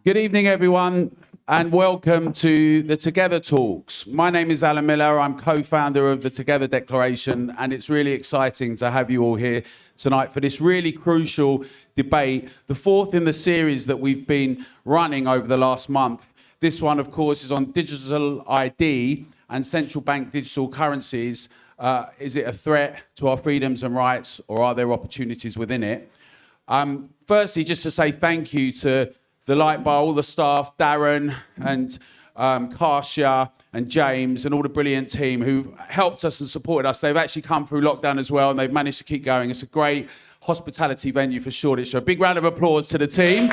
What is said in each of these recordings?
Good evening, everyone, and welcome to the Together Talks. My name is Alan Miller. I'm co-founder of the Together Declaration, and it's really exciting to have you all here tonight for this really crucial debate, the fourth in the series that we've been running over the last month. This one, of course, is on digital ID and central bank digital currencies. Is it a threat to our freedoms and rights, or are there opportunities within it? Firstly, just to say thank you to the Light Bar, all the staff, Darren and Kasia and James and all the brilliant team who helped us and supported us. They've actually come through lockdown as well, and they've managed to keep going. It's a great hospitality venue for Shoreditch. So a big round of applause to the team.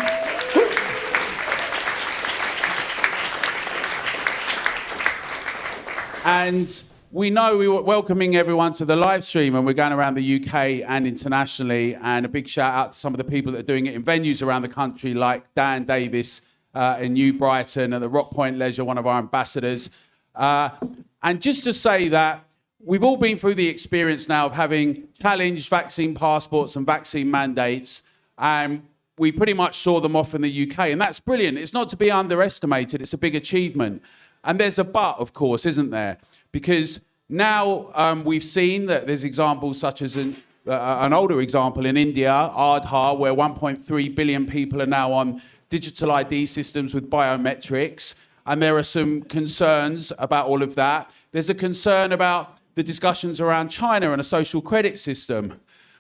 And we know we were welcoming everyone to the live stream, and we're going around the UK and internationally. And a big shout out to some of the people that are doing it in venues around the country, like Dan Davis in New Brighton and the Rock Point Leisure, one of our ambassadors. And just to say that we've all been through the experience now of having challenged vaccine passports and vaccine mandates. And we pretty much saw them off in the UK. And that's brilliant. It's not to be underestimated. It's a big achievement. And there's a but, of course, isn't there? Because now we've seen that there's examples such as an older example in India, Aadhaar, where 1.3 billion people are now on digital ID systems with biometrics. And there are some concerns about all of that. There's a concern about the discussions around China and a social credit system.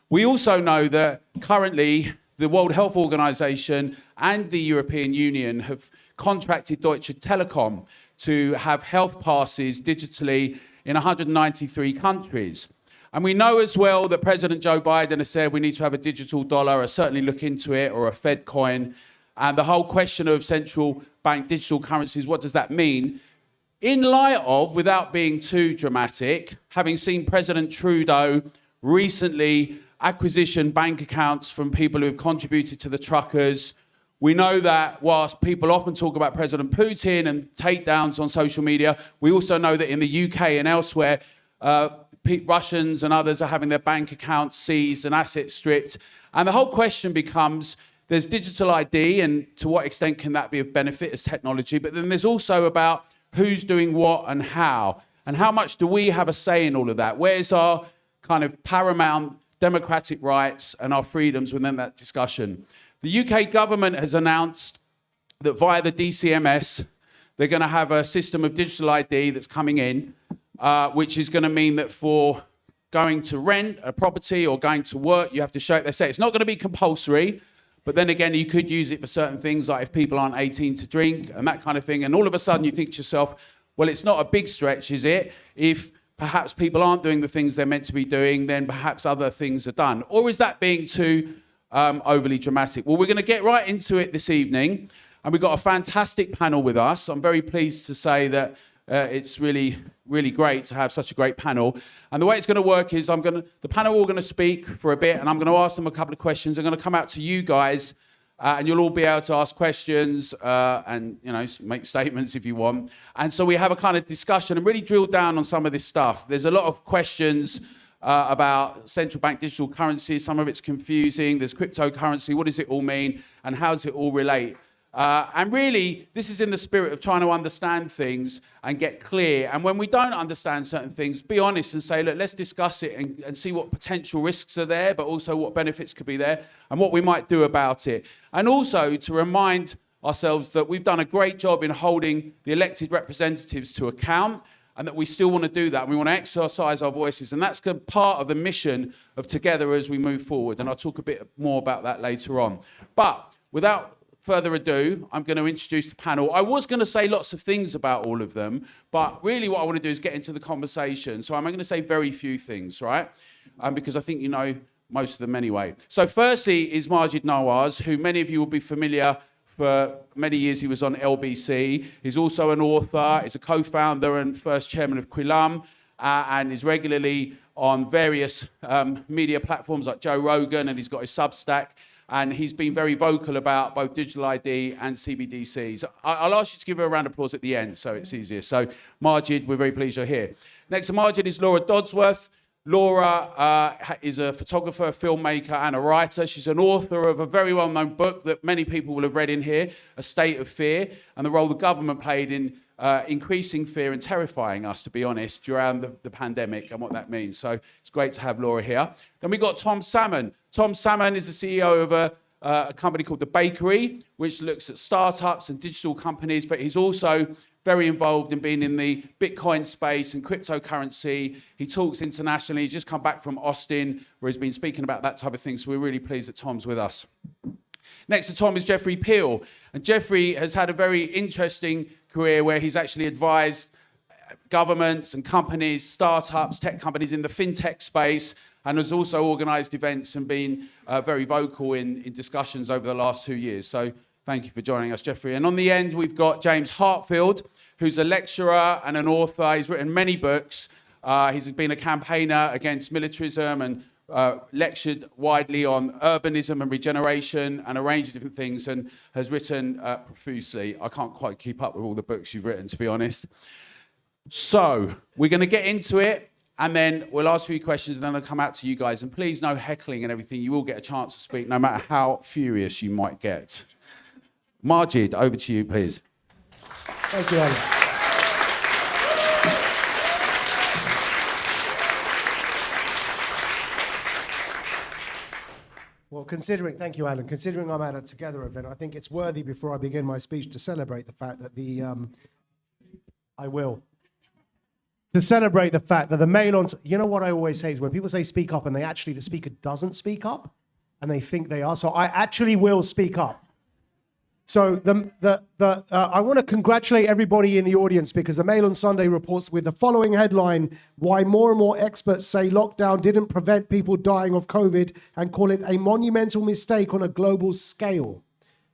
We also know that currently the World Health Organization and the European Union have contracted Deutsche Telekom to have health passes digitally in 193 countries. And we know as well that President Joe Biden has said we need to have a digital dollar, or certainly look into it, or a Fed coin. And the whole question of central bank digital currencies, what does that mean? In light of, without being too dramatic, having seen President Trudeau recently acquisition bank accounts from people who have contributed to the truckers. We know that whilst people often talk about President Putin and takedowns on social media, we also know that in the UK and elsewhere, Russians and others are having their bank accounts seized and assets stripped. And the whole question becomes, there's digital ID, and to what extent can that be of benefit as technology? But then there's also about who's doing what and how much do we have a say in all of that? Where's our kind of paramount democratic rights and our freedoms within that discussion? The UK government has announced that via the DCMS, they're going to have a system of digital ID that's coming in, which is going to mean that for going to rent a property or going to work, you have to show it. They say it's not going to be compulsory, but then again, you could use it for certain things, like if people aren't 18 to drink and that kind of thing. And all of a sudden you think to yourself, well, it's not a big stretch, is it? If perhaps people aren't doing the things they're meant to be doing, then perhaps other things are done. Or is that being too overly dramatic? Well, we're going to get right into it this evening, and we've got a fantastic panel with us. I'm very pleased to say that it's really, really great to have such a great panel. And the way it's going to work is the panel are all going to speak for a bit, and I'm going to ask them a couple of questions. I'm going to come out to you guys, and you'll all be able to ask questions and make statements if you want. And so we have a kind of discussion and really drill down on some of this stuff. There's a lot of questions about central bank digital currency. Some of it's confusing. There's cryptocurrency. What does it all mean? And how does it all relate? And really, this is in the spirit of trying to understand things and get clear. And when we don't understand certain things, be honest and say, look, let's discuss it and see what potential risks are there, but also what benefits could be there and what we might do about it. And also to remind ourselves that we've done a great job in holding the elected representatives to account, and that we still want to do that. We want to exercise our voices. And that's part of the mission of Together as we move forward. And I'll talk a bit more about that later on. But without further ado, I'm going to introduce the panel. I was going to say lots of things about all of them, but really what I want to do is get into the conversation. So I'm going to say very few things, right? Because I think you know most of them anyway. So firstly is Maajid Nawaz, who many of you will be familiar. For many years, he was on LBC. He's also an author. He's a co-founder and first chairman of Quilam, and is regularly on various media platforms like Joe Rogan, and he's got his Substack. And he's been very vocal about both digital ID and CBDCs. I'll ask you to give her a round of applause at the end, so it's easier. So, Maajid, we're very pleased you're here. Next to Maajid is Laura Dodsworth. Laura is a photographer, filmmaker, and a writer. She's an author of a very well-known book that many people will have read in here, A State of Fear, and the role the government played in increasing fear and terrifying us, to be honest, during the pandemic and what that means. So it's great to have Laura here. Then we got Tom Salmon. Tom Salmon is the CEO of a company called The Bakery, which looks at startups and digital companies, but he's also very involved in being in the Bitcoin space and cryptocurrency. He talks internationally. He's just come back from Austin, where he's been speaking about that type of thing. So we're really pleased that Tom's with us. Next to Tom is Jeffrey Peel. And Jeffrey has had a very interesting career where he's actually advised governments and companies, startups, tech companies in the fintech space, and has also organised events and been very vocal in discussions over the last 2 years. So thank you for joining us, Jeffrey. And on the end, we've got James Heartfield, who's a lecturer and an author. He's written many books. He's been a campaigner against militarism and lectured widely on urbanism and regeneration and a range of different things, and has written profusely. I can't quite keep up with all the books you've written, to be honest. So we're going to get into it, and then we'll ask a few questions, and then I'll come out to you guys. And please, no heckling and everything. You will get a chance to speak, no matter how furious you might get. Maajid, over to you, please. Thank you, Alan. Well, thank you, Alan. Considering I'm at a Together event, I think it's worthy before I begin my speech to celebrate the fact that to celebrate the fact that the Mail on, you know what I always say is when people say speak up and the speaker doesn't speak up and they think they are. So I actually will speak up. So I want to congratulate everybody in the audience because the Mail on Sunday reports with the following headline: why more and more experts say lockdown didn't prevent people dying of COVID and call it a monumental mistake on a global scale.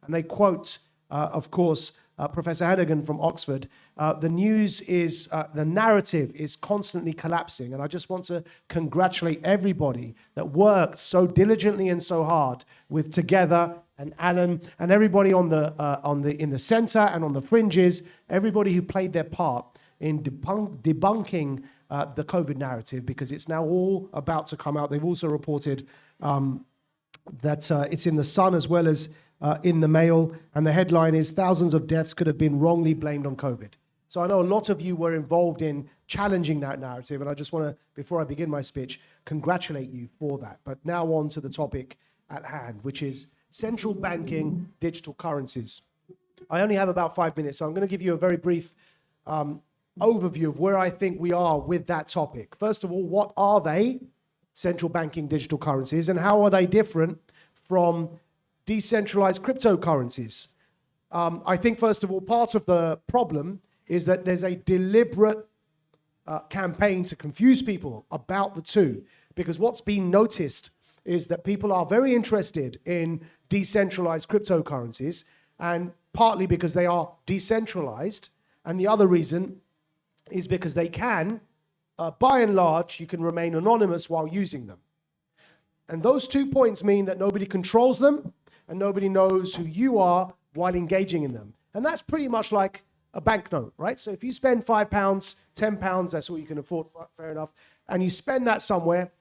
And they quote, of course, Professor Hennigan from Oxford. The news is, the narrative is constantly collapsing. And I just want to congratulate everybody that worked so diligently and so hard with Together, and Alan, and everybody in the center and on the fringes, everybody who played their part in debunking the COVID narrative, because it's now all about to come out. They've also reported that it's in the Sun as well as in the Mail, and the headline is thousands of deaths could have been wrongly blamed on COVID. So I know a lot of you were involved in challenging that narrative, and I just want to, before I begin my speech, congratulate you for that. But now on to the topic at hand, which is central banking digital currencies. I only have about 5 minutes, so I'm going to give you a very brief overview of where I think we are with that topic. First of all, what are they, central banking digital currencies, and how are they different from decentralized cryptocurrencies? I think, first of all, part of the problem is that there's a deliberate campaign to confuse people about the two, because what's been noticed is that people are very interested in decentralized cryptocurrencies, and partly because they are decentralized, and the other reason is because they can, by and large, you can remain anonymous while using them. And those 2 points mean that nobody controls them and nobody knows who you are while engaging in them. And that's pretty much like a banknote, right? So if you spend £5, £10, that's all you can afford, fair enough, and you spend that somewhere,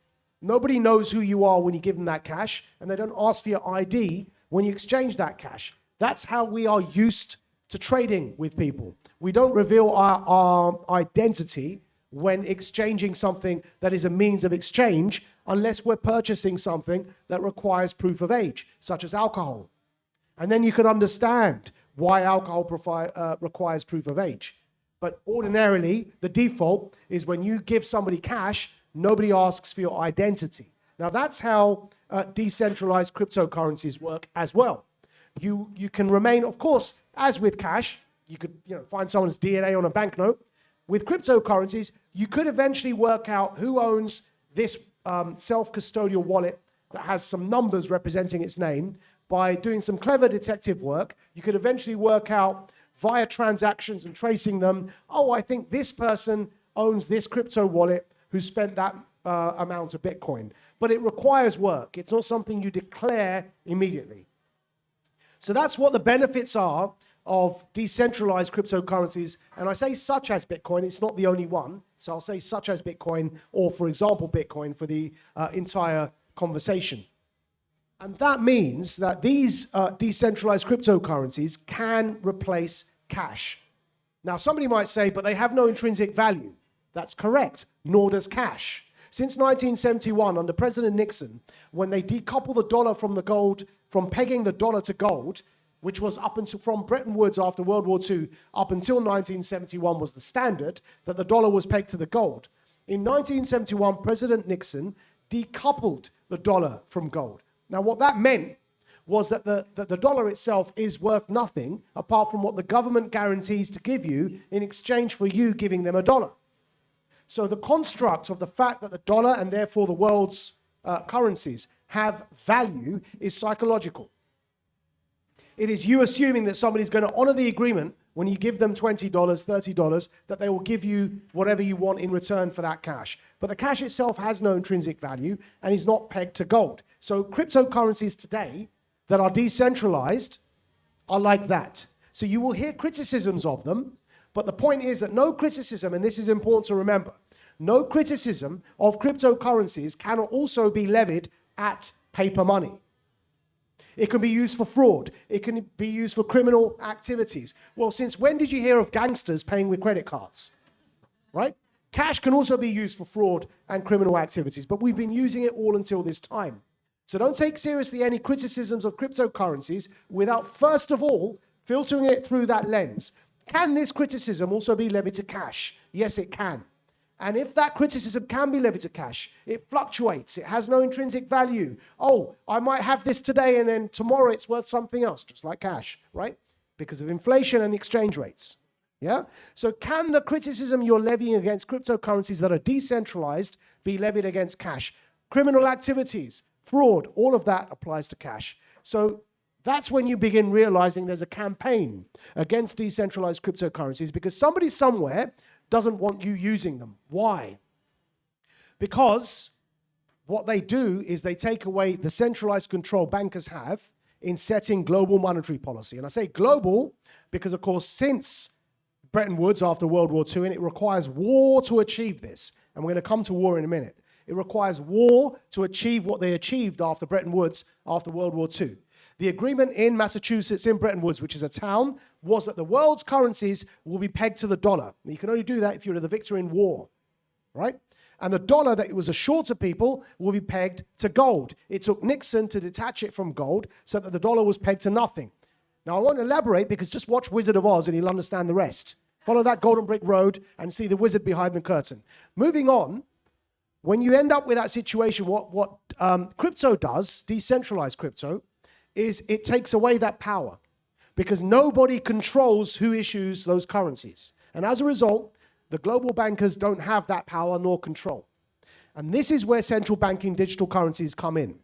nobody knows who you are when you give them that cash, and they don't ask for your ID when you exchange that cash. That's how we are used to trading with people. We don't reveal our identity when exchanging something that is a means of exchange unless we're purchasing something that requires proof of age, such as alcohol. And then you can understand why alcohol requires proof of age. But ordinarily, the default is when you give somebody cash, nobody asks for your identity. Now, that's how decentralized cryptocurrencies work as well. You can remain, of course, as with cash, you could find someone's DNA on a banknote. With cryptocurrencies, you could eventually work out who owns this self-custodial wallet that has some numbers representing its name. By doing some clever detective work, you could eventually work out via transactions and tracing them, oh, I think this person owns this crypto wallet who spent that amount of Bitcoin. But it requires work. It's not something you declare immediately. So that's what the benefits are of decentralized cryptocurrencies, and I say such as Bitcoin, it's not the only one, so I'll say such as Bitcoin, or for example, Bitcoin for the entire conversation. And that means that these decentralized cryptocurrencies can replace cash. Now, somebody might say, but they have no intrinsic value. That's correct, nor does cash. Since 1971, under President Nixon, when they decoupled the dollar from the gold, from pegging the dollar to gold, which was up until from Bretton Woods after World War II, up until 1971 was the standard, that the dollar was pegged to the gold. In 1971, President Nixon decoupled the dollar from gold. Now, what that meant was that the dollar itself is worth nothing apart from what the government guarantees to give you in exchange for you giving them a dollar. So the construct of the fact that the dollar and therefore the world's currencies have value is psychological. It is you assuming that somebody's going to honor the agreement when you give them $20, $30, that they will give you whatever you want in return for that cash. But the cash itself has no intrinsic value and is not pegged to gold. So cryptocurrencies today that are decentralized are like that. So you will hear criticisms of them, but the point is that no criticism, and this is important to remember, no criticism of cryptocurrencies can also be levied at paper money. It can be used for fraud. It can be used for criminal activities. Well, since when did you hear of gangsters paying with credit cards? Right? Cash can also be used for fraud and criminal activities, but we've been using it all until this time. So don't take seriously any criticisms of cryptocurrencies without first of all filtering it through that lens. Can this criticism also be levied to cash? Yes, it can. And if that criticism can be levied to cash, it fluctuates. It has no intrinsic value. Oh, I might have this today and then tomorrow it's worth something else, just like cash, right? Because of inflation and exchange rates. Yeah? So can the criticism you're levying against cryptocurrencies that are decentralized be levied against cash? Criminal activities, fraud, all of that applies to cash. So that's when you begin realizing there's a campaign against decentralized cryptocurrencies because somebody somewhere doesn't want you using them. Why? Because what they do is they take away the centralized control bankers have in setting global monetary policy. And I say global because, of course, since Bretton Woods after World War II, and it requires war to achieve this, and we're going to come to war in a minute. It requires war to achieve what they achieved after Bretton Woods after World War II. The agreement in Massachusetts, in Bretton Woods, which is a town, was that the world's currencies will be pegged to the dollar. You can only do that if you're the victor in war, right? And the dollar that was assured to people will be pegged to gold. It took Nixon to detach it from gold so that the dollar was pegged to nothing. Now, I won't elaborate because just watch Wizard of Oz and you'll understand the rest. Follow that golden brick road and see the wizard behind the curtain. Moving on, when you end up with that situation, what crypto does, decentralized crypto, is it takes away that power because nobody controls who issues those currencies. And as a result, the global bankers don't have that power nor control. And this is where central banking digital currencies come in.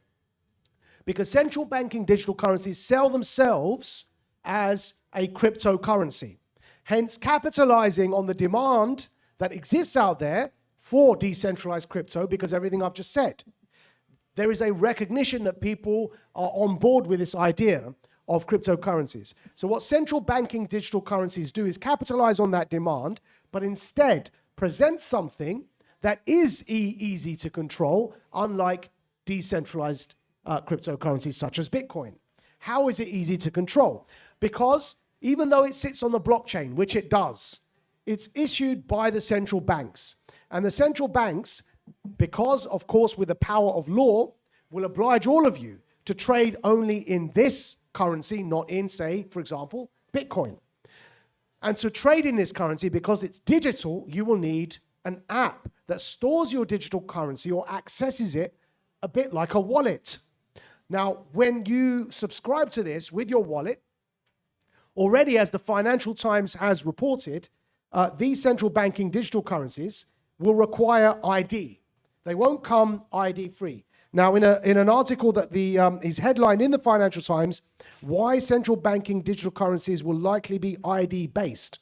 Because central banking digital currencies sell themselves as a cryptocurrency, hence capitalizing on the demand that exists out there for decentralized crypto because everything I've just said. There is a recognition that people are on board with this idea of cryptocurrencies. So what central banking digital currencies do is capitalize on that demand, but instead present something that is easy to control, unlike decentralized cryptocurrencies such as Bitcoin. How is it easy to control? Because even though it sits on the blockchain, which it does, it's issued by the central banks. And the central banks, because, of course, with the power of law, will oblige all of you to trade only in this currency, not in, say, for example, Bitcoin. And to trade in this currency, because it's digital, you will need an app that stores your digital currency or accesses it a bit like a wallet. Now, when you subscribe to this with your wallet, already as the Financial Times has reported, these central banking digital currencies will require ID. They won't come ID-free. Now, in an article that is headlined in the Financial Times, why central banking digital currencies will likely be ID-based.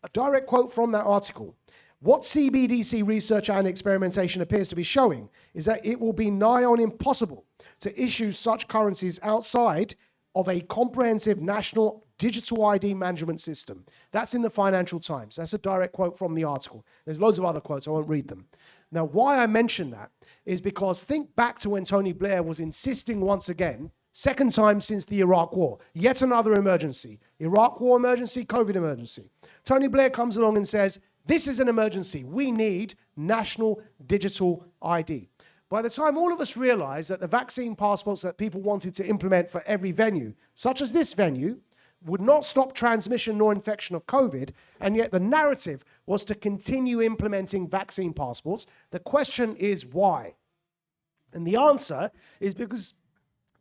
A direct quote from that article. What CBDC research and experimentation appears to be showing is that it will be nigh on impossible to issue such currencies outside of a comprehensive national digital ID management system. That's in the Financial Times. That's a direct quote from the article. There's loads of other quotes. I won't read them. Now, why I mention that is because think back to when Tony Blair was insisting once again, second time since the Iraq War, yet another emergency. Iraq War emergency, COVID emergency. Tony Blair comes along and says, this is an emergency. We need national digital ID. By the time all of us realized that the vaccine passports that people wanted to implement for every venue, such as this venue, would not stop transmission nor infection of COVID, and yet the narrative was to continue implementing vaccine passports. The question is why? And the answer is because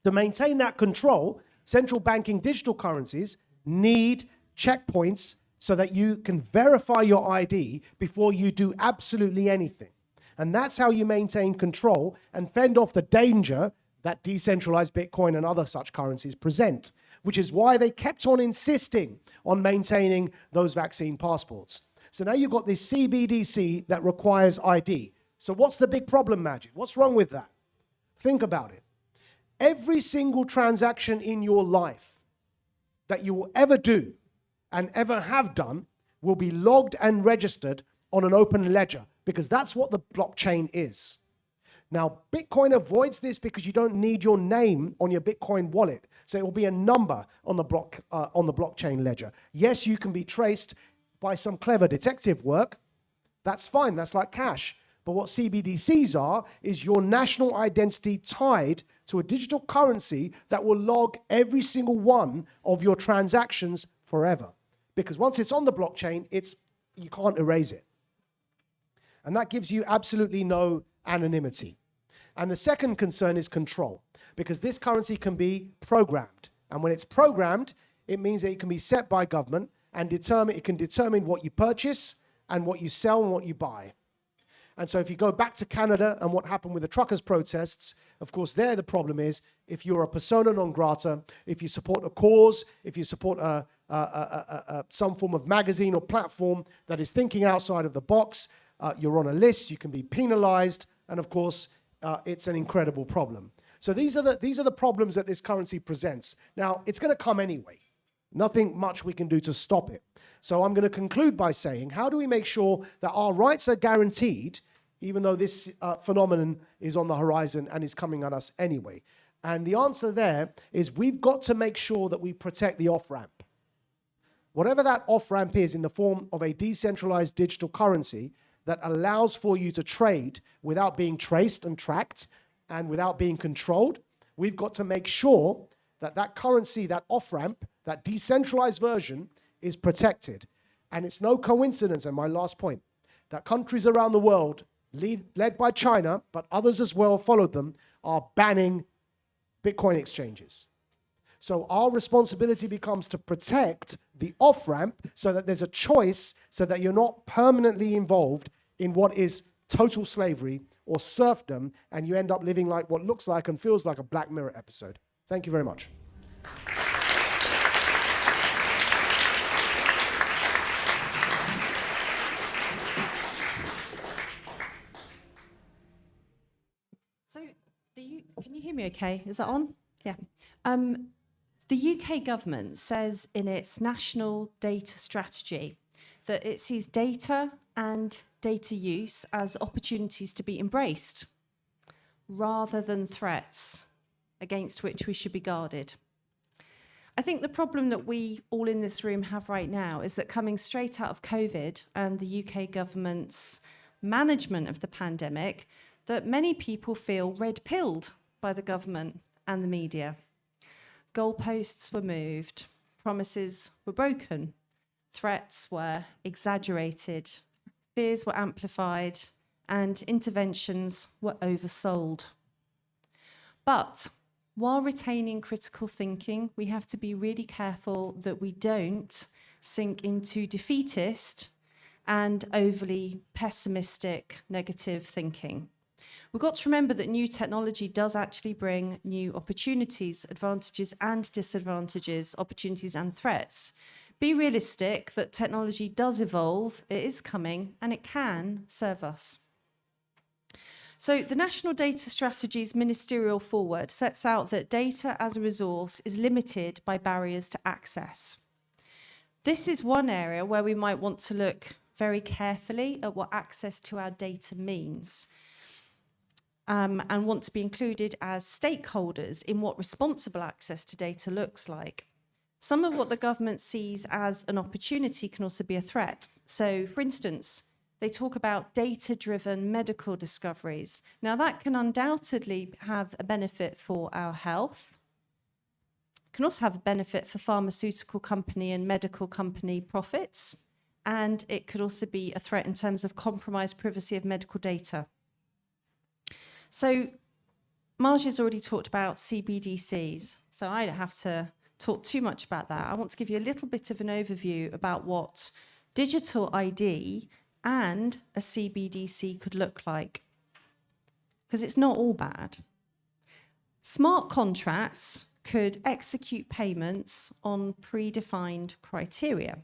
to maintain that control, central banking digital currencies need checkpoints so that you can verify your ID before you do absolutely anything. And that's how you maintain control and fend off the danger that decentralized Bitcoin and other such currencies present, which is why they kept on insisting on maintaining those vaccine passports. So now you've got this CBDC that requires ID. So what's the big problem, Maajid? What's wrong with that? Think about it. Every single transaction in your life that you will ever do and ever have done will be logged and registered on an open ledger, because that's what the blockchain is. Now, Bitcoin avoids this because you don't need your name on your Bitcoin wallet. So it will be a number on the blockchain ledger. Yes, you can be traced by some clever detective work. That's fine. That's like cash. But what CBDCs are is your national identity tied to a digital currency that will log every single one of your transactions forever. Because once it's on the blockchain, you can't erase it. And that gives you absolutely no anonymity. And the second concern is control, because this currency can be programmed. And when it's programmed, it means that it can be set by government and it can determine what you purchase and what you sell and what you buy. And so if you go back to Canada and what happened with the truckers' protests, of course, there the problem is if you're a persona non grata, if you support a cause, if you support some form of magazine or platform that is thinking outside of the box, you're on a list, you can be penalized, and of course, it's an incredible problem. So these are the problems that this currency presents. Now, it's going to come anyway. Nothing much we can do to stop it. So I'm going to conclude by saying, how do we make sure that our rights are guaranteed, even though this phenomenon is on the horizon and is coming at us anyway? And the answer there is we've got to make sure that we protect the off-ramp. Whatever that off-ramp is in the form of a decentralized digital currency that allows for you to trade without being traced and tracked and without being controlled, we've got to make sure that that currency, that off-ramp, that decentralized version is protected. And it's no coincidence, and my last point, that countries around the world, led by China, but others as well followed them, are banning Bitcoin exchanges. So our responsibility becomes to protect the off-ramp so that there's a choice, so that you're not permanently involved in what is total slavery or serfdom, and you end up living like what looks like and feels like a Black Mirror episode. Thank you very much. So, can you hear me okay? Is that on? Yeah. The UK government says in its national data strategy that it sees data and data use as opportunities to be embraced rather than threats against which we should be guarded. I think the problem that we all in this room have right now is that coming straight out of COVID and the UK government's management of the pandemic, that many people feel red-pilled by the government and the media. Goalposts were moved, promises were broken, threats were exaggerated, fears were amplified, and interventions were oversold. But while retaining critical thinking, we have to be really careful that we don't sink into defeatist and overly pessimistic, negative thinking. We've got to remember that new technology does actually bring new opportunities, advantages and disadvantages, opportunities and threats. Be realistic that technology does evolve, it is coming, and it can serve us. So the National Data Strategy's ministerial foreword sets out that data as a resource is limited by barriers to access. This is one area where we might want to look very carefully at what access to our data means, and want to be included as stakeholders in what responsible access to data looks like. Some of what the government sees as an opportunity can also be a threat. So, for instance, they talk about data-driven medical discoveries. Now, that can undoubtedly have a benefit for our health. It can also have a benefit for pharmaceutical company and medical company profits. And it could also be a threat in terms of compromised privacy of medical data. So Maajid's already talked about CBDCs, so I don't have to talk too much about that. I want to give you a little bit of an overview about what digital ID and a CBDC could look like, because it's not all bad. Smart contracts could execute payments on predefined criteria.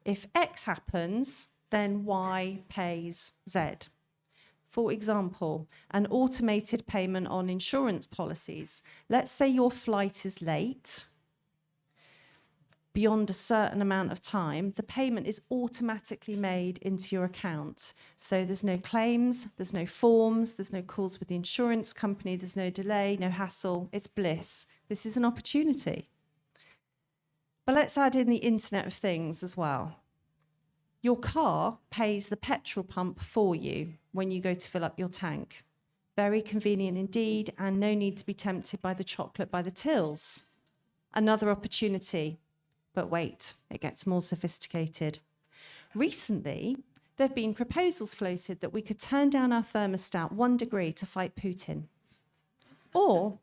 If X happens, then Y pays Z. For example, an automated payment on insurance policies. Let's say your flight is late beyond a certain amount of time, the payment is automatically made into your account. So there's no claims, there's no forms, there's no calls with the insurance company, there's no delay, no hassle, it's bliss. This is an opportunity. But let's add in the Internet of Things as well. Your car pays the petrol pump for you when you go to fill up your tank. Very convenient indeed, and no need to be tempted by the chocolate by the tills. Another opportunity. But wait, it gets more sophisticated. Recently, there have been proposals floated that we could turn down our thermostat 1 degree to fight Putin. Or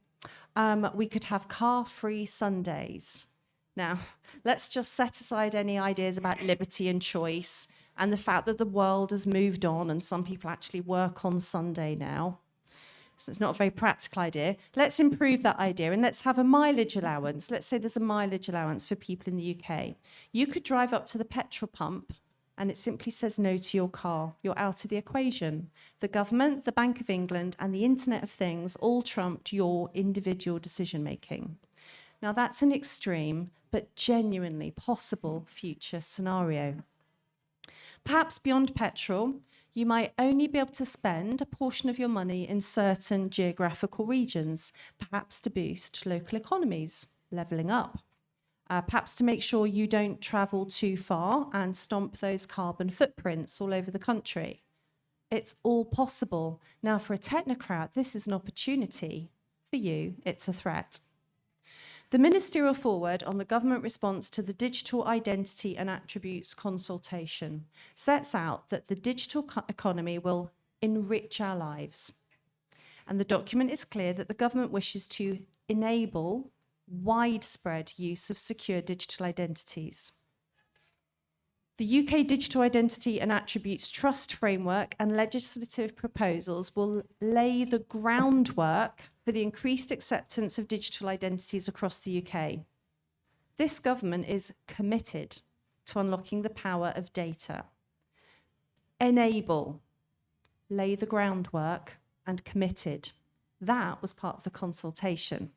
we could have car-free Sundays. Now, let's just set aside any ideas about liberty and choice and the fact that the world has moved on and some people actually work on Sunday now. So it's not a very practical idea. Let's improve that idea and let's have a mileage allowance. Let's say there's a mileage allowance for people in the UK. You could drive up to the petrol pump and it simply says no to your car. You're out of the equation. The government, the Bank of England, and the Internet of Things all trumped your individual decision-making. Now, that's an extreme but genuinely possible future scenario. Perhaps beyond petrol, you might only be able to spend a portion of your money in certain geographical regions, perhaps to boost local economies, levelling up. Perhaps to make sure you don't travel too far and stomp those carbon footprints all over the country. It's all possible. Now, for a technocrat, this is an opportunity. For you, it's a threat. The ministerial foreword on the government response to the digital identity and attributes consultation sets out that the digital economy will enrich our lives. And the document is clear that the government wishes to enable widespread use of secure digital identities. The UK Digital Identity and Attributes Trust Framework and legislative proposals will lay the groundwork for the increased acceptance of digital identities across the UK. This government is committed to unlocking the power of data. Enable, lay the groundwork, and committed. That was part of the consultation.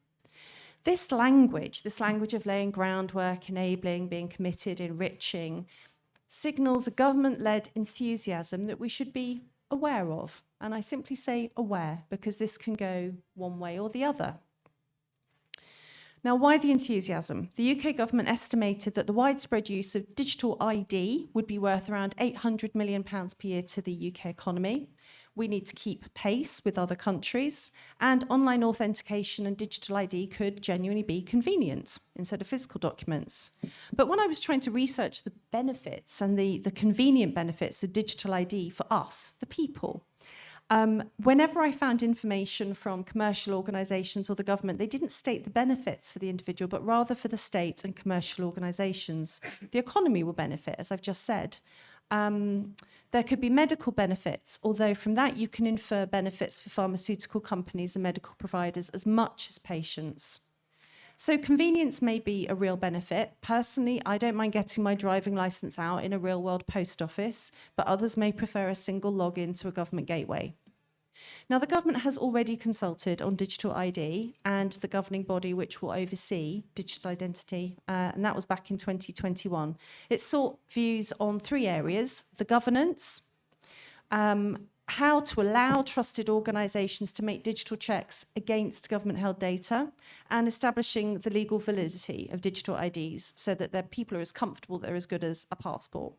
This language of laying groundwork, enabling, being committed, enriching, signals a government-led enthusiasm that we should be aware of. And I simply say aware because this can go one way or the other. Now, why the enthusiasm? The UK government estimated that the widespread use of digital ID would be worth around £800 million per year to the UK economy. We need to keep pace with other countries, and online authentication and digital ID could genuinely be convenient instead of physical documents. But when I was trying to research the benefits and the convenient benefits of digital ID for us, the people, whenever I found information from commercial organisations or the government, they didn't state the benefits for the individual, but rather for the state and commercial organisations. The economy will benefit, as I've just said. There could be medical benefits, although from that you can infer benefits for pharmaceutical companies and medical providers as much as patients. So convenience may be a real benefit. Personally, I don't mind getting my driving licence out in a real-world post office, but others may prefer a single login to a government gateway. Now, the government has already consulted on digital ID and the governing body which will oversee digital identity, and that was back in 2021. It sought views on three areas: the governance, how to allow trusted organisations to make digital checks against government-held data, and establishing the legal validity of digital IDs so that their people are as comfortable, they're as good as a passport.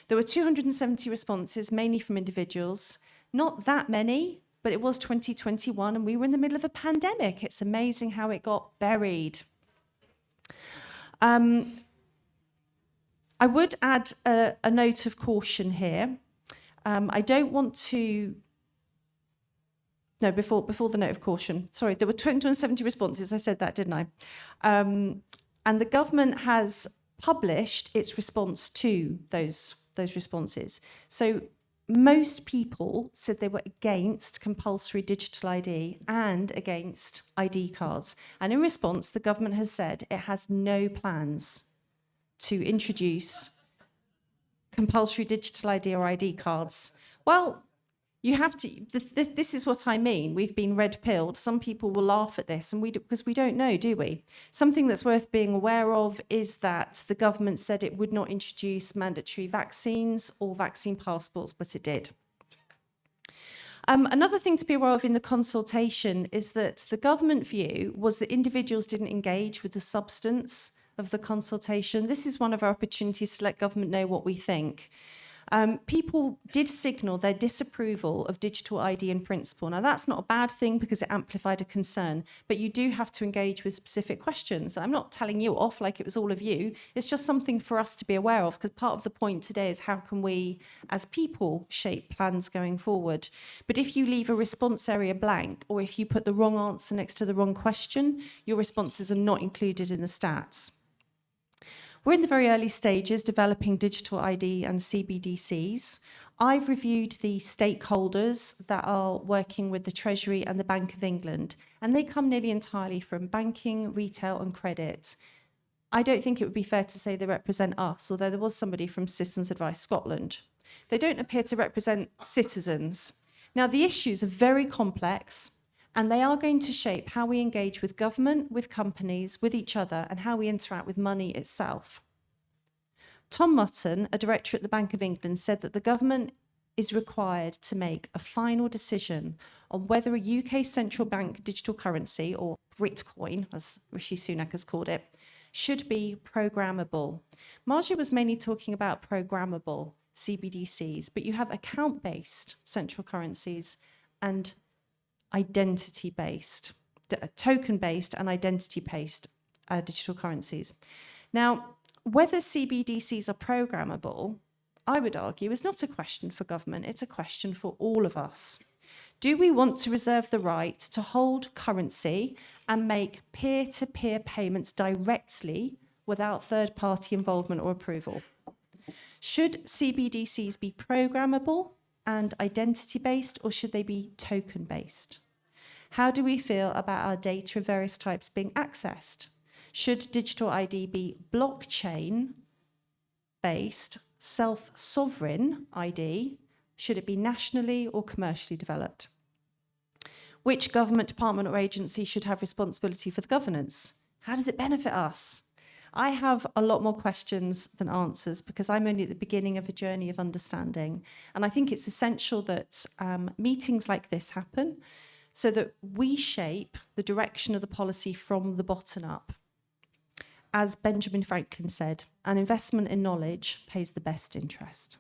There were 270 responses, mainly from individuals. Not that many, but it was 2021 and we were in the middle of a pandemic. It's amazing how it got buried. I would add a note of caution here. I don't want to... No, before the note of caution. Sorry, there were 270 responses. I said that, didn't I? And the government has published its response to those responses. So most people said they were against compulsory digital ID and against ID cards. And in response, the government has said it has no plans to introduce compulsory digital ID or ID cards. Well, you have to, this is what I mean. We've been red-pilled. Some people will laugh at this, and because we don't know, do we? Something that's worth being aware of is that the government said it would not introduce mandatory vaccines or vaccine passports, but it did. Another thing to be aware of in the consultation is that the government view was that individuals didn't engage with the substance of the consultation. This is one of our opportunities to let government know what we think. People did signal their disapproval of digital ID in principle. Now, that's not a bad thing because it amplified a concern, but you do have to engage with specific questions. I'm not telling you off like it was all of you. It's just something for us to be aware of, because part of the point today is how can we, as people, shape plans going forward. But if you leave a response area blank, or if you put the wrong answer next to the wrong question, your responses are not included in the stats. We're in the very early stages developing digital ID and CBDCs. I've reviewed the stakeholders that are working with the Treasury and the Bank of England, and they come nearly entirely from banking, retail and credit. I don't think it would be fair to say they represent us, although there was somebody from Citizens Advice Scotland. They don't appear to represent citizens. Now, the issues are very complex, and they are going to shape how we engage with government, with companies, with each other, and how we interact with money itself. Tom Mutton, a director at the Bank of England, said that the government is required to make a final decision on whether a UK central bank digital currency, or Britcoin, as Rishi Sunak has called it, should be programmable. Maajid was mainly talking about programmable CBDCs, but you have account-based central currencies and identity-based, token-based and identity-based digital currencies. Now, whether CBDCs are programmable, I would argue, is not a question for government, it's a question for all of us. Do we want to reserve the right to hold currency and make peer-to-peer payments directly without third-party involvement or approval? Should CBDCs be programmable and identity-based, or should they be token-based? How do we feel about our data of various types being accessed? Should digital ID be blockchain-based, self-sovereign ID? Should it be nationally or commercially developed? Which government department or agency should have responsibility for the governance? How does it benefit us? I have a lot more questions than answers because I'm only at the beginning of a journey of understanding. And I think it's essential that meetings like this happen so that we shape the direction of the policy from the bottom up. As Benjamin Franklin said, an investment in knowledge pays the best interest.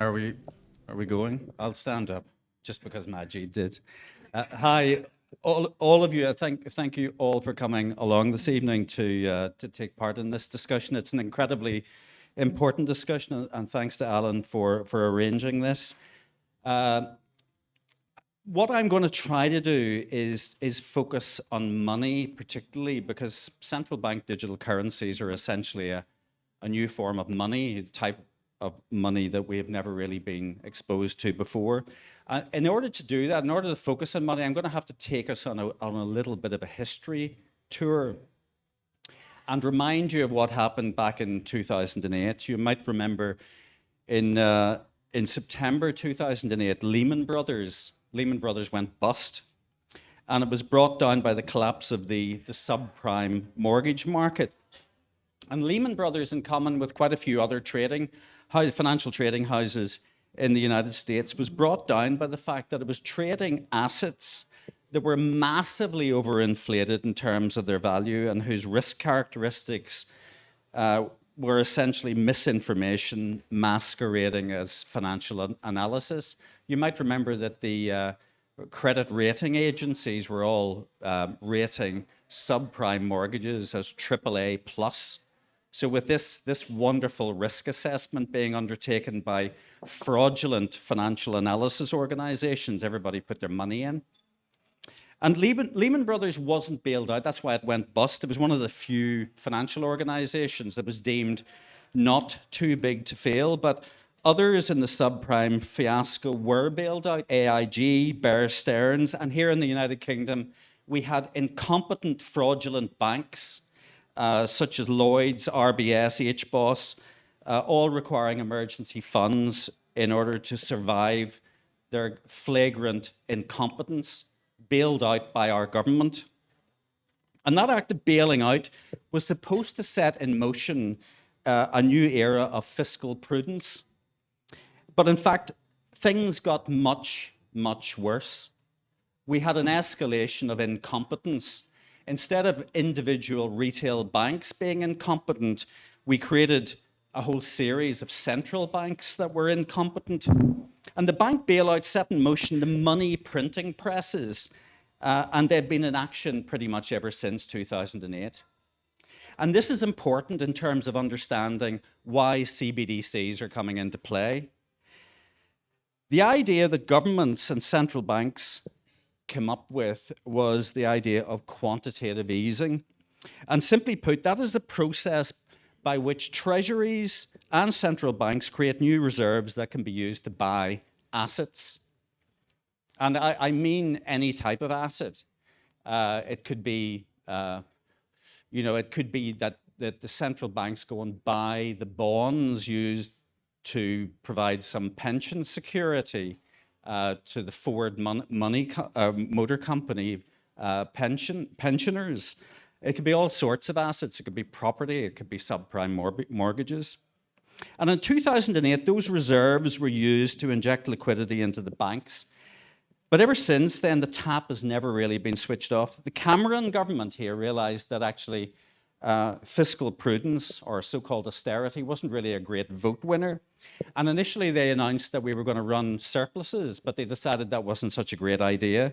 Are we going? I'll stand up just because Maajid did. Hi, all of you. Thank you all for coming along this evening to take part in this discussion. It's an incredibly important discussion, and thanks to Alan for arranging this. What I'm going to try to do is focus on money, particularly because central bank digital currencies are essentially a new form of money, type of money that we have never really been exposed to before. In order to do that, in order to focus on money, I'm going to have to take us on a little bit of a history tour and remind you of what happened back in 2008. You might remember in September 2008, Lehman Brothers went bust, and it was brought down by the collapse of the subprime mortgage market. And Lehman Brothers, in common with quite a few other financial trading houses in the United States, was brought down by the fact that it was trading assets that were massively overinflated in terms of their value and whose risk characteristics were essentially misinformation masquerading as financial analysis. You might remember that the credit rating agencies were all rating subprime mortgages as AAA plus. So with this wonderful risk assessment being undertaken by fraudulent financial analysis organizations, everybody put their money in. And Lehman Brothers wasn't bailed out. That's why it went bust. It was one of the few financial organizations that was deemed not too big to fail. But others in the subprime fiasco were bailed out. AIG, Bear Stearns. And here in the United Kingdom, we had incompetent, fraudulent banks, such as Lloyds, RBS, HBOS, all requiring emergency funds in order to survive their flagrant incompetence, bailed out by our government. And that act of bailing out was supposed to set in motion a new era of fiscal prudence. But in fact, things got much, much worse. We had an escalation of incompetence. Instead of individual retail banks being incompetent, we created a whole series of central banks that were incompetent. And the bank bailout set in motion the money printing presses, and they've been in action pretty much ever since 2008. And this is important in terms of understanding why CBDCs are coming into play. The idea that governments and central banks came up with was the idea of quantitative easing. And simply put, that is the process by which treasuries and central banks create new reserves that can be used to buy assets. And I mean any type of asset. It could be, it could be that the central banks go and buy the bonds used to provide some pension security to the Ford Motor Company pensioners. It could be all sorts of assets. It could be property. It could be subprime mortgages. And in 2008, those reserves were used to inject liquidity into the banks. But ever since then, the tap has never really been switched off. The Cameron government here realized that actually fiscal prudence, or so-called austerity, wasn't really a great vote winner. And initially they announced that we were going to run surpluses, but they decided that wasn't such a great idea.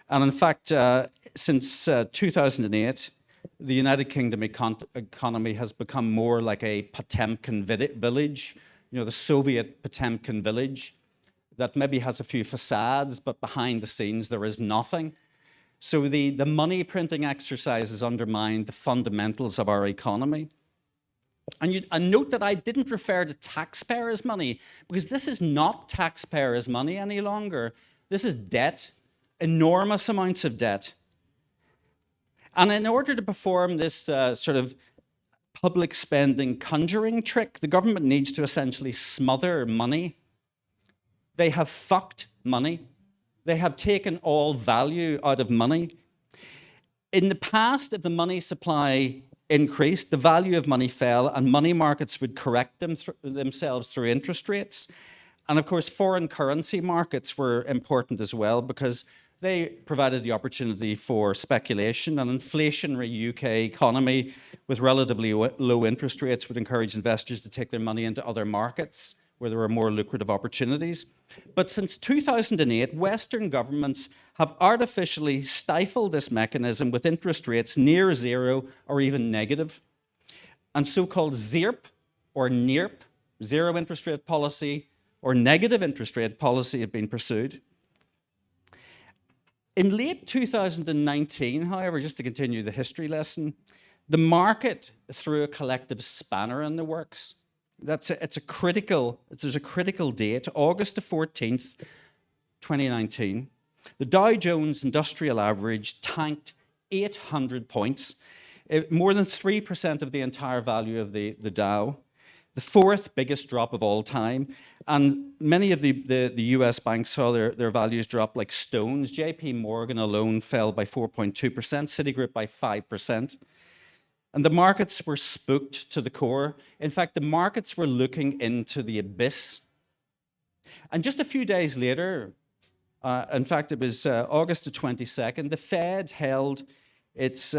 And in fact, since 2008, the United Kingdom economy has become more like a Potemkin village, the Soviet Potemkin village that maybe has a few facades, but behind the scenes there is nothing. So the money printing exercises undermined the fundamentals of our economy. And note that I didn't refer to taxpayers' money, because this is not taxpayers' money any longer. This is debt, enormous amounts of debt. And in order to perform this sort of public spending conjuring trick, the government needs to essentially smother money. They have fucked money. They have taken all value out of money. In the past, if the money supply increased, the value of money fell, and money markets would correct themselves through interest rates. And of course, foreign currency markets were important as well, because they provided the opportunity for speculation. An inflationary UK economy with relatively low interest rates would encourage investors to take their money into other markets where there were more lucrative opportunities. But since 2008, Western governments have artificially stifled this mechanism with interest rates near zero or even negative. And so-called ZIRP or NIRP, zero interest rate policy, or negative interest rate policy have been pursued. In late 2019, however, just to continue the history lesson, the market threw a collective spanner in the works. There's a critical date, August the 14th, 2019. The Dow Jones Industrial Average tanked 800 points, more than 3% of the entire value of the Dow, the fourth biggest drop of all time. And many of the US banks saw their values drop like stones. JP Morgan alone fell by 4.2%, Citigroup by 5%. And the markets were spooked to the core. In fact, the markets were looking into the abyss. And just a few days later, in fact, it was August the 22nd, the Fed held its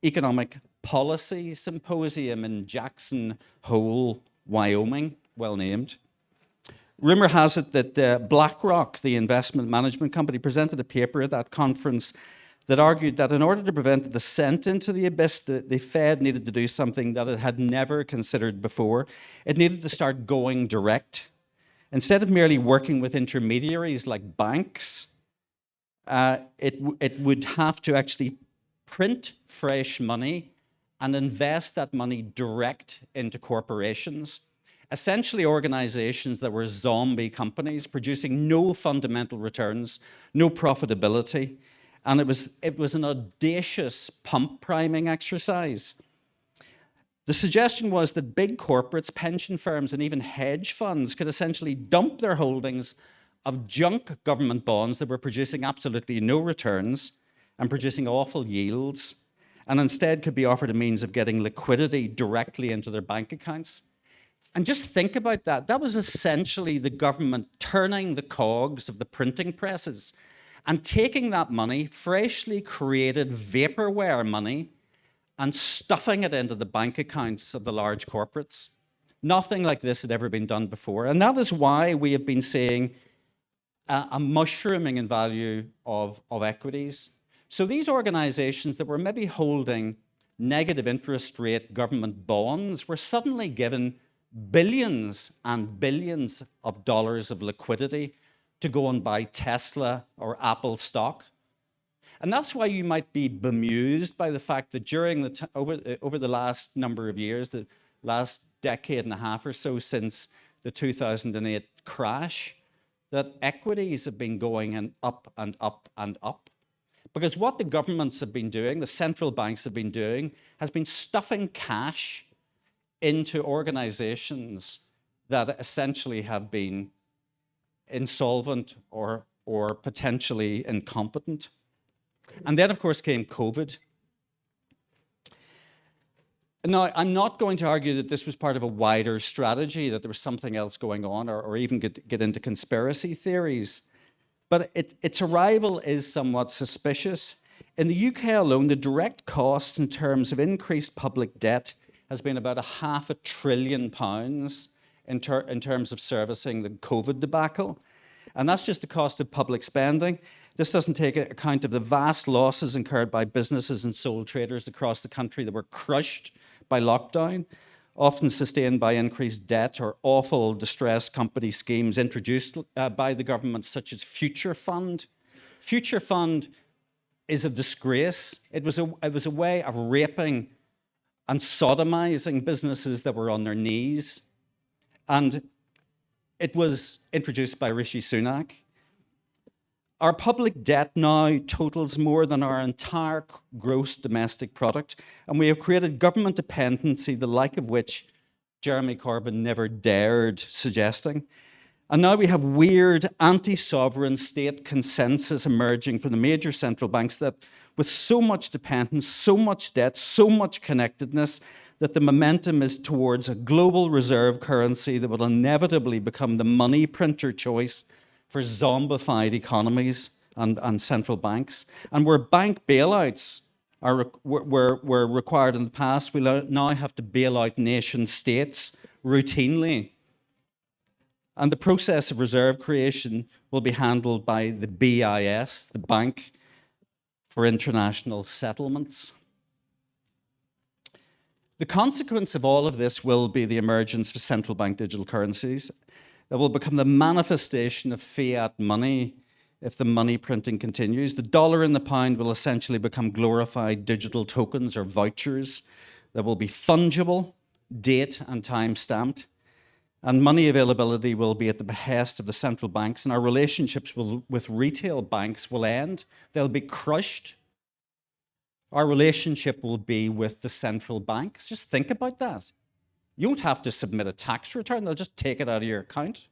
economic policy symposium in Jackson Hole, Wyoming, well named. Rumor has it that BlackRock, the investment management company, presented a paper at that conference that argued that in order to prevent the descent into the abyss, the Fed needed to do something that it had never considered before. It needed to start going direct. Instead of merely working with intermediaries like banks, it would have to actually print fresh money and invest that money direct into corporations, essentially organizations that were zombie companies producing no fundamental returns, no profitability. And it was an audacious pump priming exercise. The suggestion was that big corporates, pension firms, and even hedge funds could essentially dump their holdings of junk government bonds that were producing absolutely no returns and producing awful yields, and instead could be offered a means of getting liquidity directly into their bank accounts. And just think about that. That was essentially the government turning the cogs of the printing presses and taking that money, freshly created vaporware money, and stuffing it into the bank accounts of the large corporates. Nothing like this had ever been done before. And that is why we have been seeing a mushrooming in value of equities. So these organizations that were maybe holding negative interest rate government bonds were suddenly given billions and billions of dollars of liquidity to go and buy Tesla or Apple stock. And that's why you might be bemused by the fact that during over the last number of years, the last decade and a half or so since the 2008 crash, that equities have been going and up and up and up. Because what the governments have been doing, the central banks have been doing, has been stuffing cash into organizations that essentially have been insolvent or potentially incompetent. And then, of course, came COVID. Now, I'm not going to argue that this was part of a wider strategy, that there was something else going on, or even get into conspiracy theories. But its arrival is somewhat suspicious. In the UK alone, the direct cost in terms of increased public debt has been about £500 billion in terms of servicing the COVID debacle. And that's just the cost of public spending. This doesn't take account of the vast losses incurred by businesses and sole traders across the country that were crushed by lockdown, often sustained by increased debt or awful distressed company schemes introduced by the government, such as Future Fund. Future Fund is a disgrace. It was a way of raping and sodomizing businesses that were on their knees. And it was introduced by Rishi Sunak. Our public debt now totals more than our entire gross domestic product, and we have created government dependency, the like of which Jeremy Corbyn never dared suggesting. And now we have weird anti-sovereign state consensus emerging from the major central banks that with so much dependence, so much debt, so much connectedness, that the momentum is towards a global reserve currency that will inevitably become the money printer choice for zombified economies and central banks. And where bank bailouts were required in the past, we now have to bail out nation states routinely. And the process of reserve creation will be handled by the BIS, the Bank for International Settlements. The consequence of all of this will be the emergence of central bank digital currencies that will become the manifestation of fiat money if the money printing continues. The dollar and the pound will essentially become glorified digital tokens or vouchers that will be fungible, date and time stamped. And money availability will be at the behest of the central banks, and our relationships with retail banks will end. They'll be crushed. our relationship will be with the central banks. Just think about that. You won't have to submit a tax return, they'll just take it out of your account.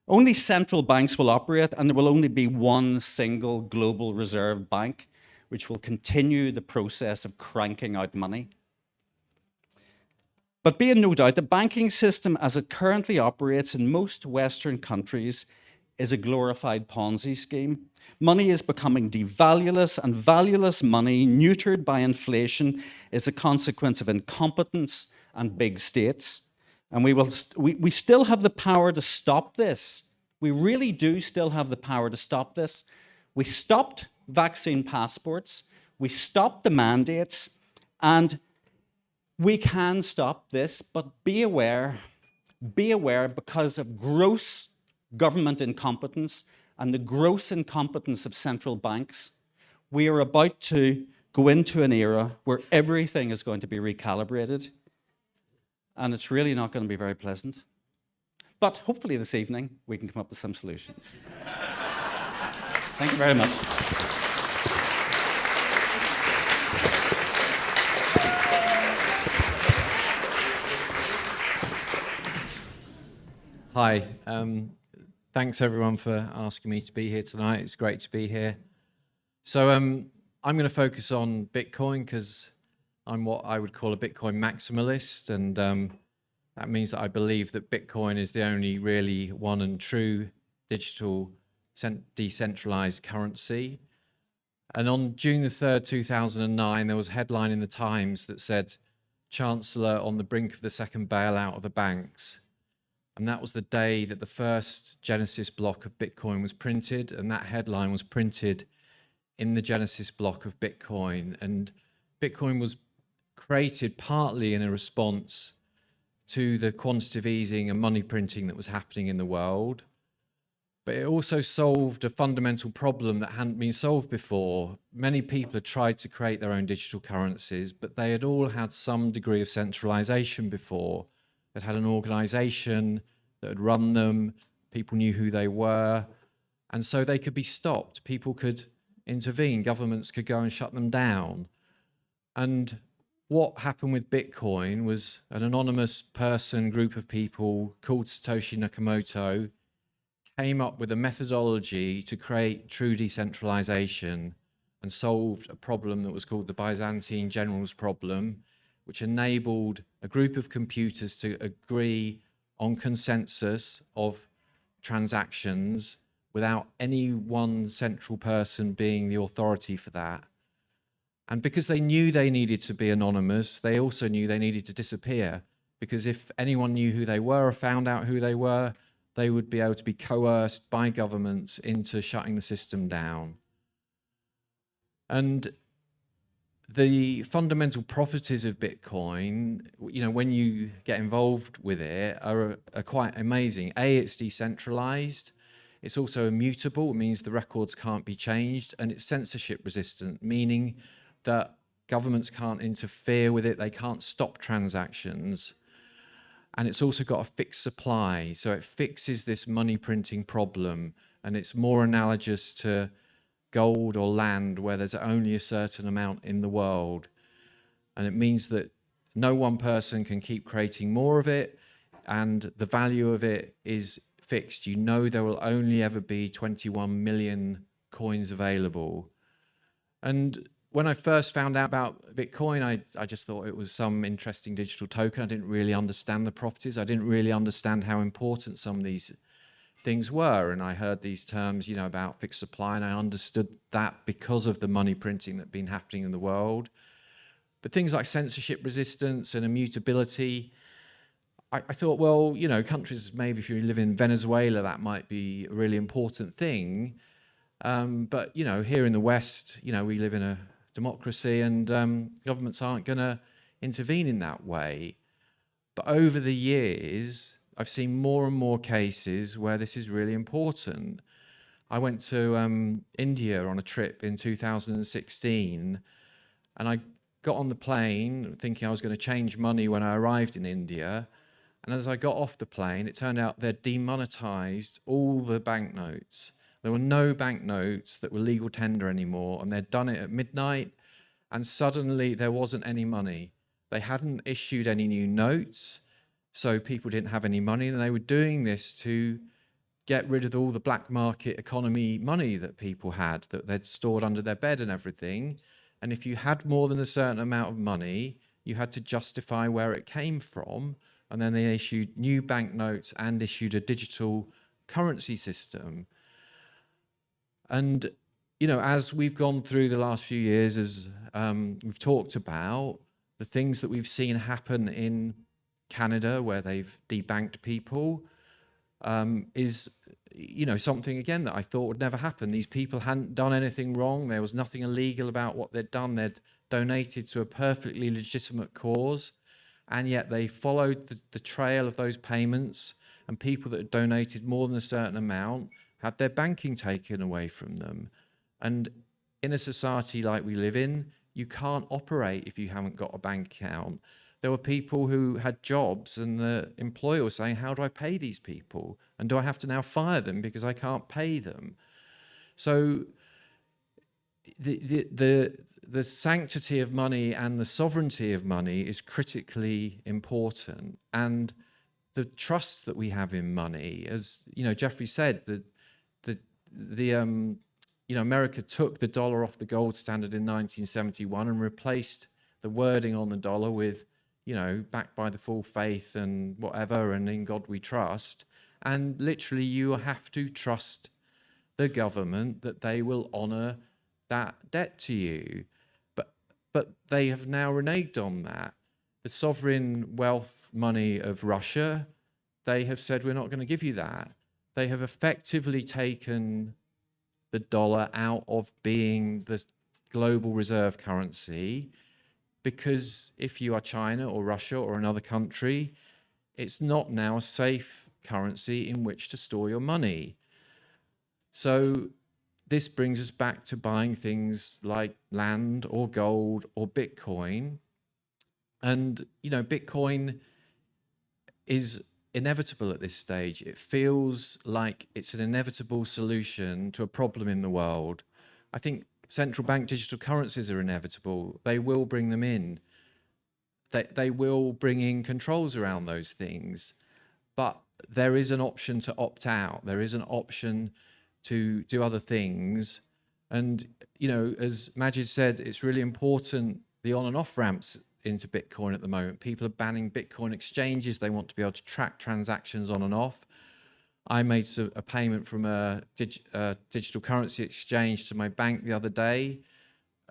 Only central banks will operate, and there will only be one single global reserve bank, which will continue the process of cranking out money. But be in no doubt, the banking system as it currently operates in most Western countries is a glorified Ponzi scheme. Money is becoming devalueless, and valueless money, neutered by inflation, is a consequence of incompetence and big states. And we still have the power to stop this. We really do still have the power to stop this. We stopped vaccine passports, we stopped the mandates, and we can stop this, but be aware because of gross government incompetence and the gross incompetence of central banks, we are about to go into an era where everything is going to be recalibrated, and it's really not going to be very pleasant. But hopefully this evening we can come up with some solutions. Thank you very much. Hi. Thanks everyone for asking me to be here tonight. It's great to be here. So I'm going to focus on Bitcoin because I'm what I would call a Bitcoin maximalist, and that means that I believe that Bitcoin is the only really one and true digital decentralized currency. And on June the 3rd, 2009, there was a headline in the Times that said, "Chancellor on the brink of the second bailout of the banks." And that was the day that the first Genesis block of Bitcoin was printed, and that headline was printed in the Genesis block of Bitcoin. And Bitcoin was created partly in a response to the quantitative easing and money printing that was happening in the world. But it also solved a fundamental problem that hadn't been solved before. Many people had tried to create their own digital currencies, but they had all had some degree of centralization before. That had an organization that had run them, people knew who they were, and so they could be stopped. People could intervene, governments could go and shut them down. And what happened with Bitcoin was an anonymous person, group of people called Satoshi Nakamoto came up with a methodology to create true decentralization and solved a problem that was called the Byzantine generals problem, which enabled a group of computers to agree on consensus of transactions without any one central person being the authority for that. And because they knew they needed to be anonymous, they also knew they needed to disappear, because if anyone knew who they were or found out who they were, they would be able to be coerced by governments into shutting the system down. And the fundamental properties of Bitcoin, when you get involved with it, are quite amazing. It's decentralized. It's also immutable. It means the records can't be changed, and it's censorship resistant, meaning that governments can't interfere with it. They can't stop transactions. And it's also got a fixed supply. So it fixes this money printing problem, and it's more analogous to gold or land where there's only a certain amount in the world. And it means that no one person can keep creating more of it, and the value of it is fixed. You know there will only ever be 21 million coins available. And when I first found out about Bitcoin, I just thought it was some interesting digital token. I didn't really understand the properties. I didn't really understand how important some of these things were. And I heard these terms, about fixed supply, and I understood that because of the money printing that had been happening in the world. But things like censorship resistance and immutability, I thought, well, countries, maybe if you live in Venezuela, that might be a really important thing. But, here in the West, we live in a democracy, and governments aren't going to intervene in that way. But over the years, I've seen more and more cases where this is really important. I went to India on a trip in 2016, and I got on the plane thinking I was going to change money when I arrived in India. And as I got off the plane, it turned out they'd demonetized all the banknotes. There were no banknotes that were legal tender anymore, and they'd done it at midnight, and suddenly there wasn't any money. They hadn't issued any new notes, so people didn't have any money, and they were doing this to get rid of all the black market economy money that people had, that they'd stored under their bed and everything. And if you had more than a certain amount of money, you had to justify where it came from. And then they issued new banknotes and issued a digital currency system. And, you know, as we've gone through the last few years, as we've talked about, the things that we've seen happen in Canada, where they've debanked people, is, you know, something again that I thought would never happen. These people hadn't done anything wrong. There was nothing illegal about what they'd done. They'd donated to a perfectly legitimate cause, and yet they followed the trail of those payments, and people that had donated more than a certain amount had their banking taken away from them. And in a society like we live in, you can't operate if you haven't got a bank account. There were people who had jobs, and the employer was saying, how do I pay these people? And do I have to now fire them because I can't pay them? So the sanctity of money and the sovereignty of money is critically important. And the trust that we have in money, as you know, Jeffrey said, you know, America took the dollar off the gold standard in 1971 and replaced the wording on the dollar with, you know, backed by the full faith and whatever, and in God we trust. And literally you have to trust the government that they will honor that debt to you. But they have now reneged on that. The sovereign wealth money of Russia, they have said, we're not going to give you that. They have effectively taken the dollar out of being the global reserve currency, because if you are China or Russia or another country, it's not now a safe currency in which to store your money. So this brings us back to buying things like land or gold or Bitcoin. And, you know, Bitcoin is inevitable at this stage. It feels like it's an inevitable solution to a problem in the world. I think central bank digital currencies are inevitable. They will bring them in. They will bring in controls around those things. But there is an option to opt out. There is an option to do other things. And, you know, as Maajid said, it's really important, the on and off ramps into Bitcoin at the moment. People are banning Bitcoin exchanges. They want to be able to track transactions on and off. I made a payment from a digital currency exchange to my bank the other day.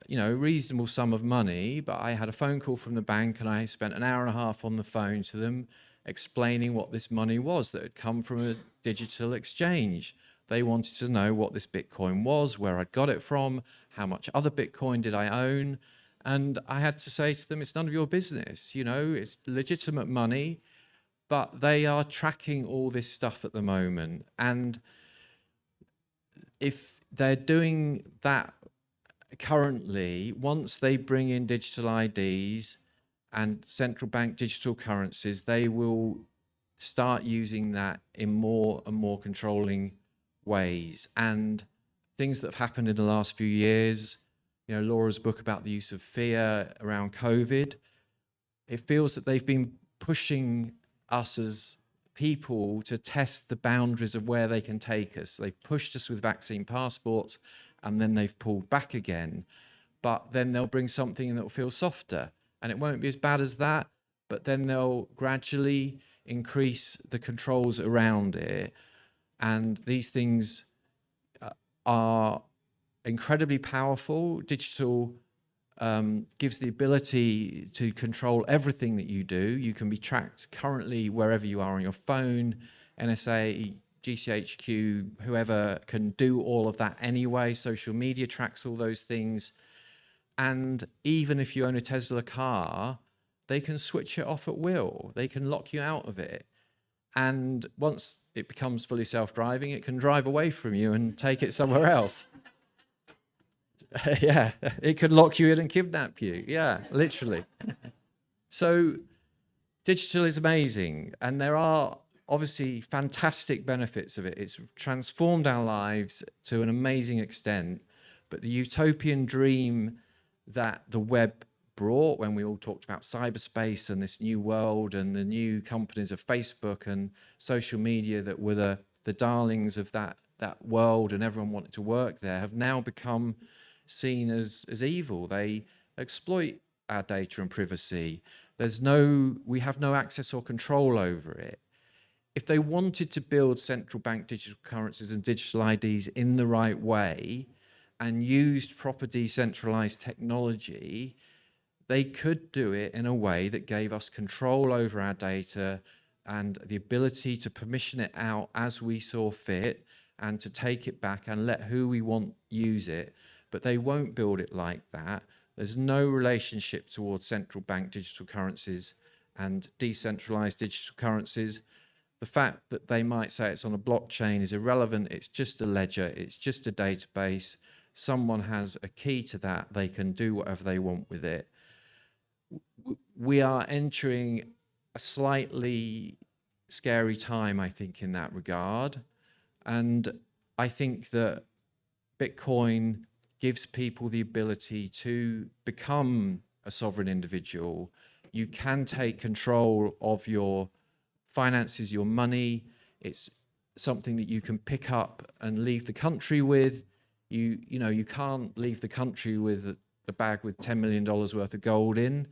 You know, a reasonable sum of money, but I had a phone call from the bank and I spent an hour and a half on the phone to them explaining what this money was that had come from a digital exchange. They wanted to know what this Bitcoin was, where I'd got it from, how much other Bitcoin did I own. And I had to say to them, it's none of your business. You know, it's legitimate money, but they are tracking all this stuff at the moment. And if they're doing that currently, once they bring in digital IDs and central bank digital currencies, they will start using that in more and more controlling ways. And things that have happened in the last few years, you know, Laura's book about the use of fear around COVID, it feels that they've been pushing us as people to test the boundaries of where they can take us. They've pushed us with vaccine passports and then they've pulled back again. But then they'll bring something that will feel softer, and it won't be as bad as that, but then they'll gradually increase the controls around it. And these things are incredibly powerful. Digital gives the ability to control everything that you do. You can be tracked currently wherever you are on your phone. NSA, GCHQ, whoever can do all of that anyway. Social media tracks all those things. And even if you own a Tesla car, they can switch it off at will. They can lock you out of it. And once it becomes fully self-driving, it can drive away from you and take it somewhere else. Yeah, it could lock you in and kidnap you. Yeah, literally. So digital is amazing. And there are obviously fantastic benefits of it. It's transformed our lives to an amazing extent. But the utopian dream that the web brought when we all talked about cyberspace and this new world and the new companies of Facebook and social media that were the darlings of that world and everyone wanted to work there, have now become seen as evil. They exploit our data and privacy. We have no access or control over it. If they wanted to build central bank digital currencies and digital IDs in the right way and used proper decentralized technology, they could do it in a way that gave us control over our data and the ability to permission it out as we saw fit and to take it back and let who we want use it. But they won't build it like that. There's no relationship towards central bank digital currencies and decentralized digital currencies. The fact that they might say it's on a blockchain is irrelevant. It's just a ledger. It's just a database. Someone has a key to that. They can do whatever they want with it. We are entering a slightly scary time, I think, in that regard. And I think that Bitcoin gives people the ability to become a sovereign individual. You can take control of your finances, your money. It's something that you can pick up and leave the country with. You can't leave the country with a bag with $10 million worth of gold in.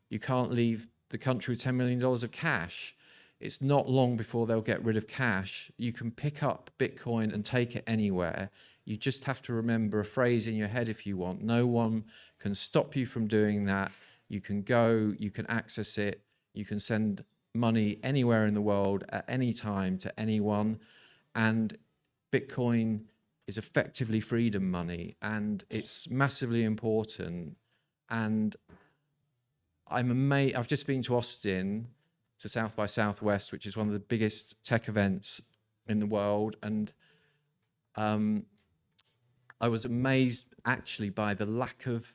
You can't leave the country with $10 million of cash. It's not long before they'll get rid of cash. You can pick up Bitcoin and take it anywhere. You just have to remember a phrase in your head if you want. No one can stop you from doing that. You can go, you can access it, you can send money anywhere in the world at any time to anyone. And Bitcoin is effectively freedom money, and it's massively important. And I'm amazed. I've just been to Austin, to South by Southwest, which is one of the biggest tech events in the world, and I was amazed actually by the lack of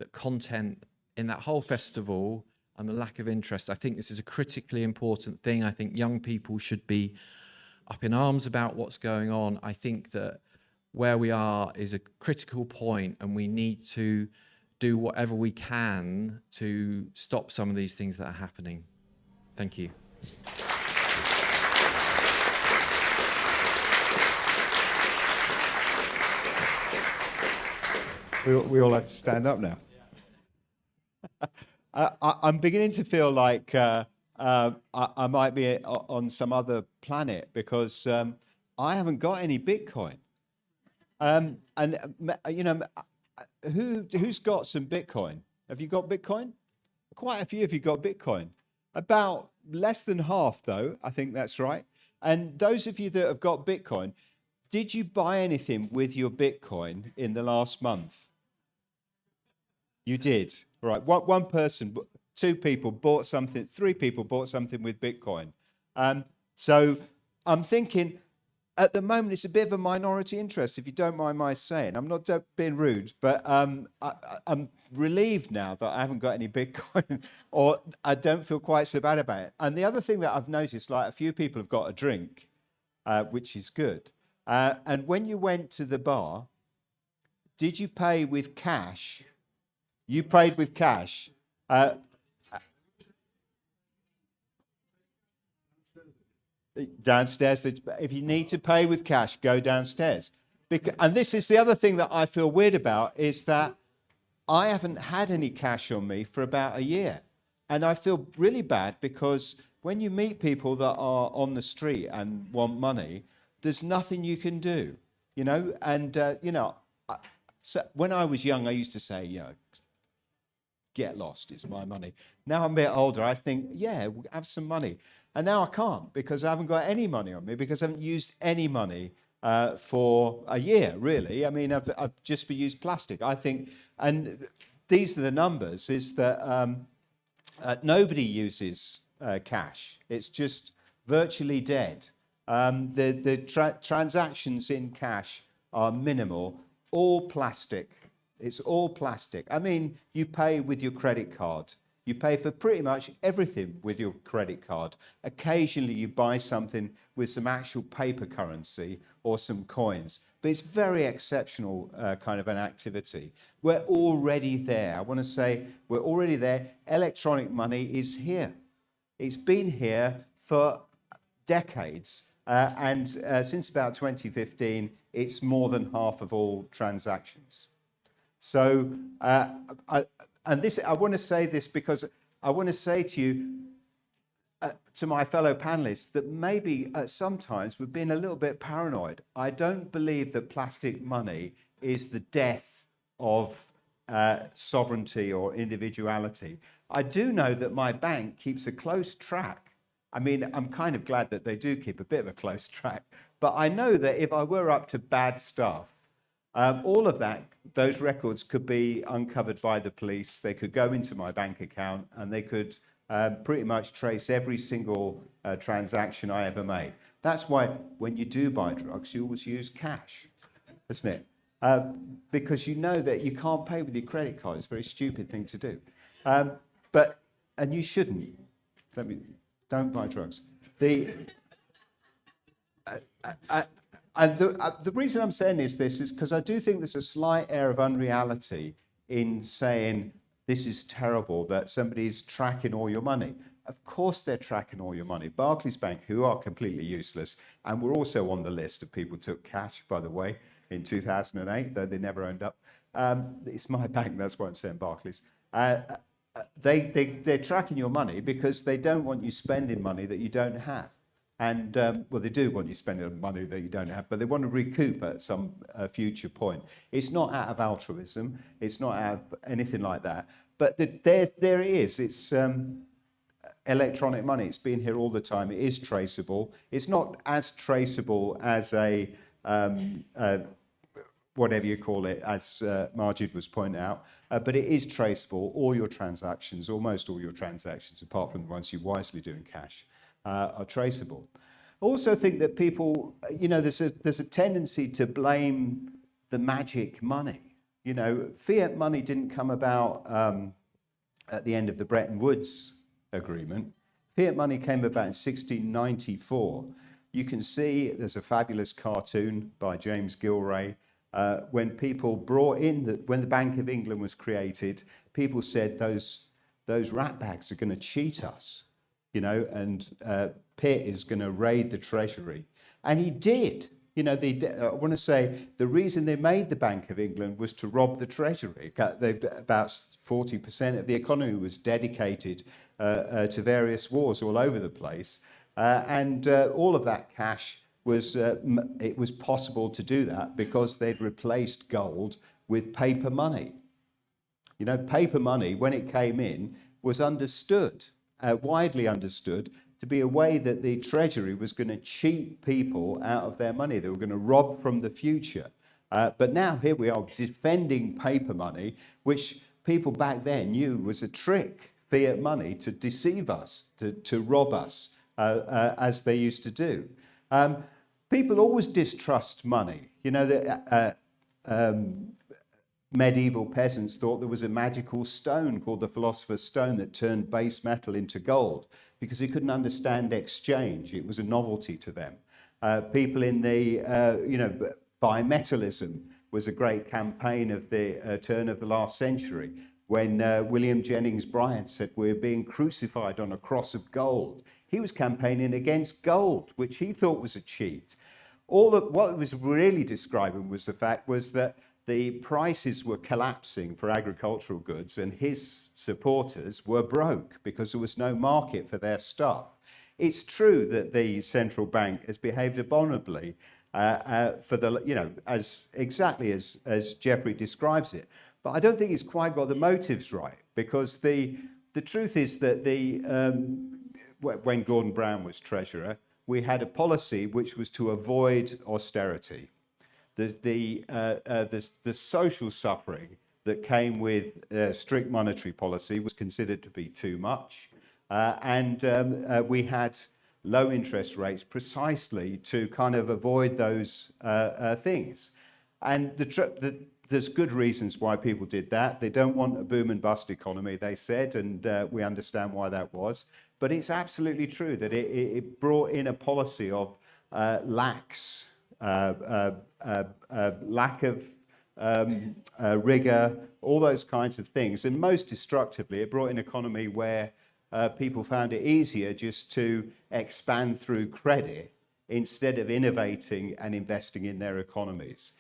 the content in that whole festival and the lack of interest. I think this is a critically important thing. I think young people should be up in arms about what's going on. I think that where we are is a critical point, and we need to do whatever we can to stop some of these things that are happening. Thank you. We all have to stand up now. I'm beginning to feel like I might be on some other planet because I haven't got any Bitcoin. And you know, who's got some Bitcoin? Have you got Bitcoin? Quite a few of you got Bitcoin. About less than half, though. I think that's right. And those of you that have got Bitcoin, did you buy anything with your Bitcoin in the last month? You did. Right. One person, two people bought something, three people bought something with Bitcoin. So I'm thinking at the moment it's a bit of a minority interest, if you don't mind my saying. I'm not being rude, but I'm relieved now that I haven't got any Bitcoin, or I don't feel quite so bad about it. And the other thing that I've noticed, like a few people have got a drink, which is good. And when you went to the bar, did you pay with cash? You paid with cash. Downstairs. If you need to pay with cash, go downstairs. And this is the other thing that I feel weird about, is that I haven't had any cash on me for about a year. And I feel really bad because when you meet people that are on the street and want money, there's nothing you can do, you know? And, so when I was young, I used to say, get lost, it's my money. Now I'm a bit older, I think, yeah, have some money. And now I can't because I haven't got any money on me, because I haven't used any money for a year, really. I mean, I've just used plastic, I think. And these are the numbers, is that nobody uses cash. It's just virtually dead. The transactions in cash are minimal, all plastic. It's all plastic. I mean, you pay with your credit card. You pay for pretty much everything with your credit card. Occasionally you buy something with some actual paper currency or some coins, but it's very exceptional kind of an activity. We're already there. I want to say we're already there. Electronic money is here. It's been here for decades, and since about 2015, it's more than half of all transactions. So, I want to say this because I want to say to you, to my fellow panelists, that maybe sometimes we've been a little bit paranoid. I don't believe that plastic money is the death of sovereignty or individuality. I do know that my bank keeps a close track. I mean, I'm kind of glad that they do keep a bit of a close track, but I know that if I were up to bad stuff, all of those records could be uncovered by the police. They could go into my bank account and they could pretty much trace every single transaction I ever made. That's why when you do buy drugs, you always use cash, isn't it? Because you know that you can't pay with your credit card. It's a very stupid thing to do. And you shouldn't. Don't buy drugs. And the reason I'm saying this is because I do think there's a slight air of unreality in saying this is terrible, that somebody's tracking all your money. Of course they're tracking all your money. Barclays Bank, who are completely useless, and we're also on the list of people who took cash, by the way, in 2008, though they never owned up. It's my bank, that's why I'm saying Barclays. They're tracking your money because they don't want you spending money that you don't have. And, well, they do want you spending money that you don't have, but they want to recoup at some future point. It's not out of altruism. It's not out of anything like that. But there it is. It's electronic money. It's been here all the time. It is traceable. It's not as traceable as a whatever you call it, as Maajid was pointing out, but it is traceable. All your transactions, almost all your transactions, apart from the ones you wisely do in cash, are traceable. I also think that people, there's a tendency to blame the magic money. Fiat money didn't come about at the end of the Bretton Woods Agreement. Fiat money came about in 1694. You can see there's a fabulous cartoon by James Gilray. When people brought in, when the Bank of England was created, people said those ratbags are going to cheat us, and Pitt is going to raid the Treasury. And he did. I want to say the reason they made the Bank of England was to rob the Treasury. About 40% of the economy was dedicated to various wars all over the place. And all of that cash it was possible to do that because they'd replaced gold with paper money. Paper money, when it came in, was understood, widely understood, to be a way that the Treasury was going to cheat people out of their money. They were going to rob from the future. But now here we are defending paper money, which people back then knew was a trick, fiat money, to deceive us, to rob us, as they used to do. People always distrust money. Medieval peasants thought there was a magical stone called the Philosopher's Stone that turned base metal into gold because they couldn't understand exchange. It was a novelty to them. People in the, bimetallism was a great campaign of the turn of the last century when William Jennings Bryan said, "We're being crucified on a cross of gold." He was campaigning against gold, which he thought was a cheat. All of what it was really describing was the fact was that the prices were collapsing for agricultural goods and his supporters were broke because there was no market for their stuff. It's true that the central bank has behaved abominably for the, as exactly as Jeffrey describes it. But I don't think he's quite got the motives right, because the truth is that when Gordon Brown was treasurer, we had a policy which was to avoid austerity. The social suffering that came with strict monetary policy was considered to be too much, and we had low interest rates precisely to kind of avoid those things. And there's good reasons why people did that. They don't want a boom and bust economy, they said, and we understand why that was. But it's absolutely true that it brought in a policy of lack of rigor, all those kinds of things. And most destructively, it brought in an economy where people found it easier just to expand through credit instead of innovating and investing in their economies.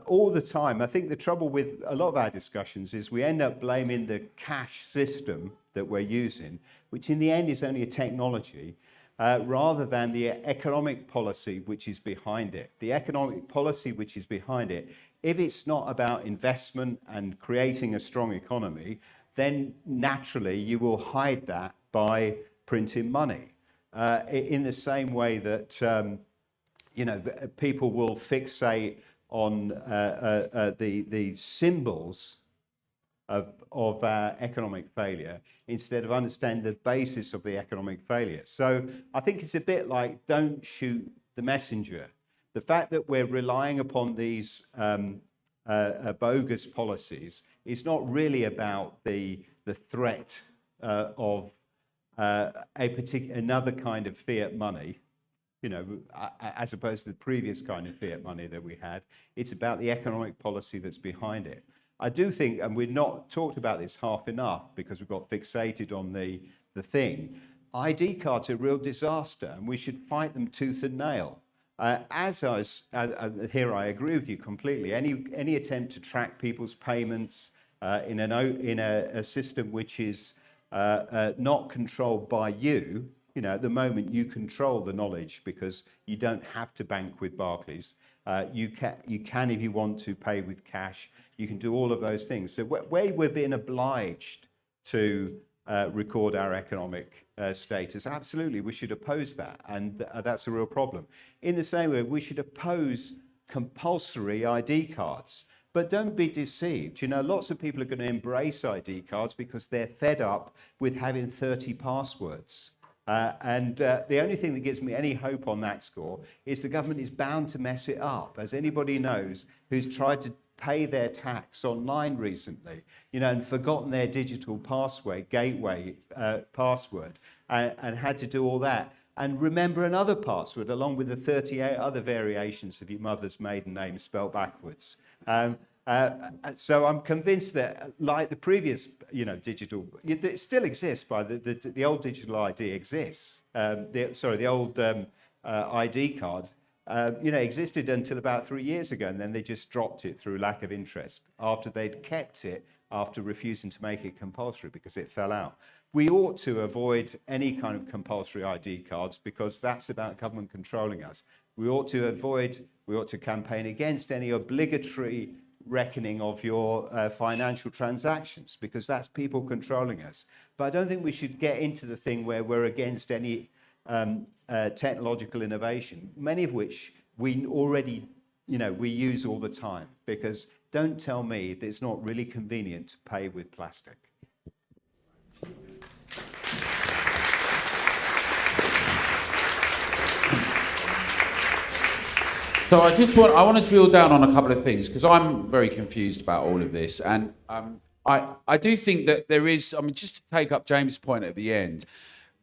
All the time, I think the trouble with a lot of our discussions is we end up blaming the cash system that we're using, which in the end is only a technology, rather than the economic policy which is behind it. The economic policy which is behind it, if it's not about investment and creating a strong economy, then naturally you will hide that by printing money. In the same way that people will fixate on the symbols of economic failure instead of understanding the basis of the economic failure. So I think it's a bit like don't shoot the messenger. The fact that we're relying upon these bogus policies is not really about the threat of another kind of fiat money, as opposed to the previous kind of fiat money that we had. It's about the economic policy that's behind it. I do think, and we've not talked about this half enough because we've got fixated on the thing, ID cards are a real disaster and we should fight them tooth and nail. Here I agree with you completely. Any attempt to track people's payments in a system which is not controlled by you, at the moment you control the knowledge because you don't have to bank with Barclays. You can, if you want to, pay with cash. You can do all of those things. So where we're being obliged to record our economic status, absolutely, we should oppose that. And that's a real problem. In the same way, we should oppose compulsory ID cards. But don't be deceived. Lots of people are going to embrace ID cards because they're fed up with having 30 passwords. And the only thing that gives me any hope on that score is the government is bound to mess it up, as anybody knows who's tried to pay their tax online recently, and forgotten their digital gateway password, and had to do all that. And remember another password along with the 38 other variations of your mother's maiden name spelled backwards. So I'm convinced that, like the previous, digital, it still exists. The old digital ID exists. The old ID card, existed until about 3 years ago, and then they just dropped it through lack of interest after they'd kept it after refusing to make it compulsory because it fell out. We ought to avoid any kind of compulsory ID cards because that's about government controlling us. We ought to campaign against any obligatory reckoning of your financial transactions because that's people controlling us. But I don't think we should get into the thing where we're against any technological innovation, many of which we already, we use all the time, because don't tell me that it's not really convenient to pay with plastic. So I want to drill down on a couple of things because I'm very confused about all of this, and I do think that there is. Just to take up James' point at the end,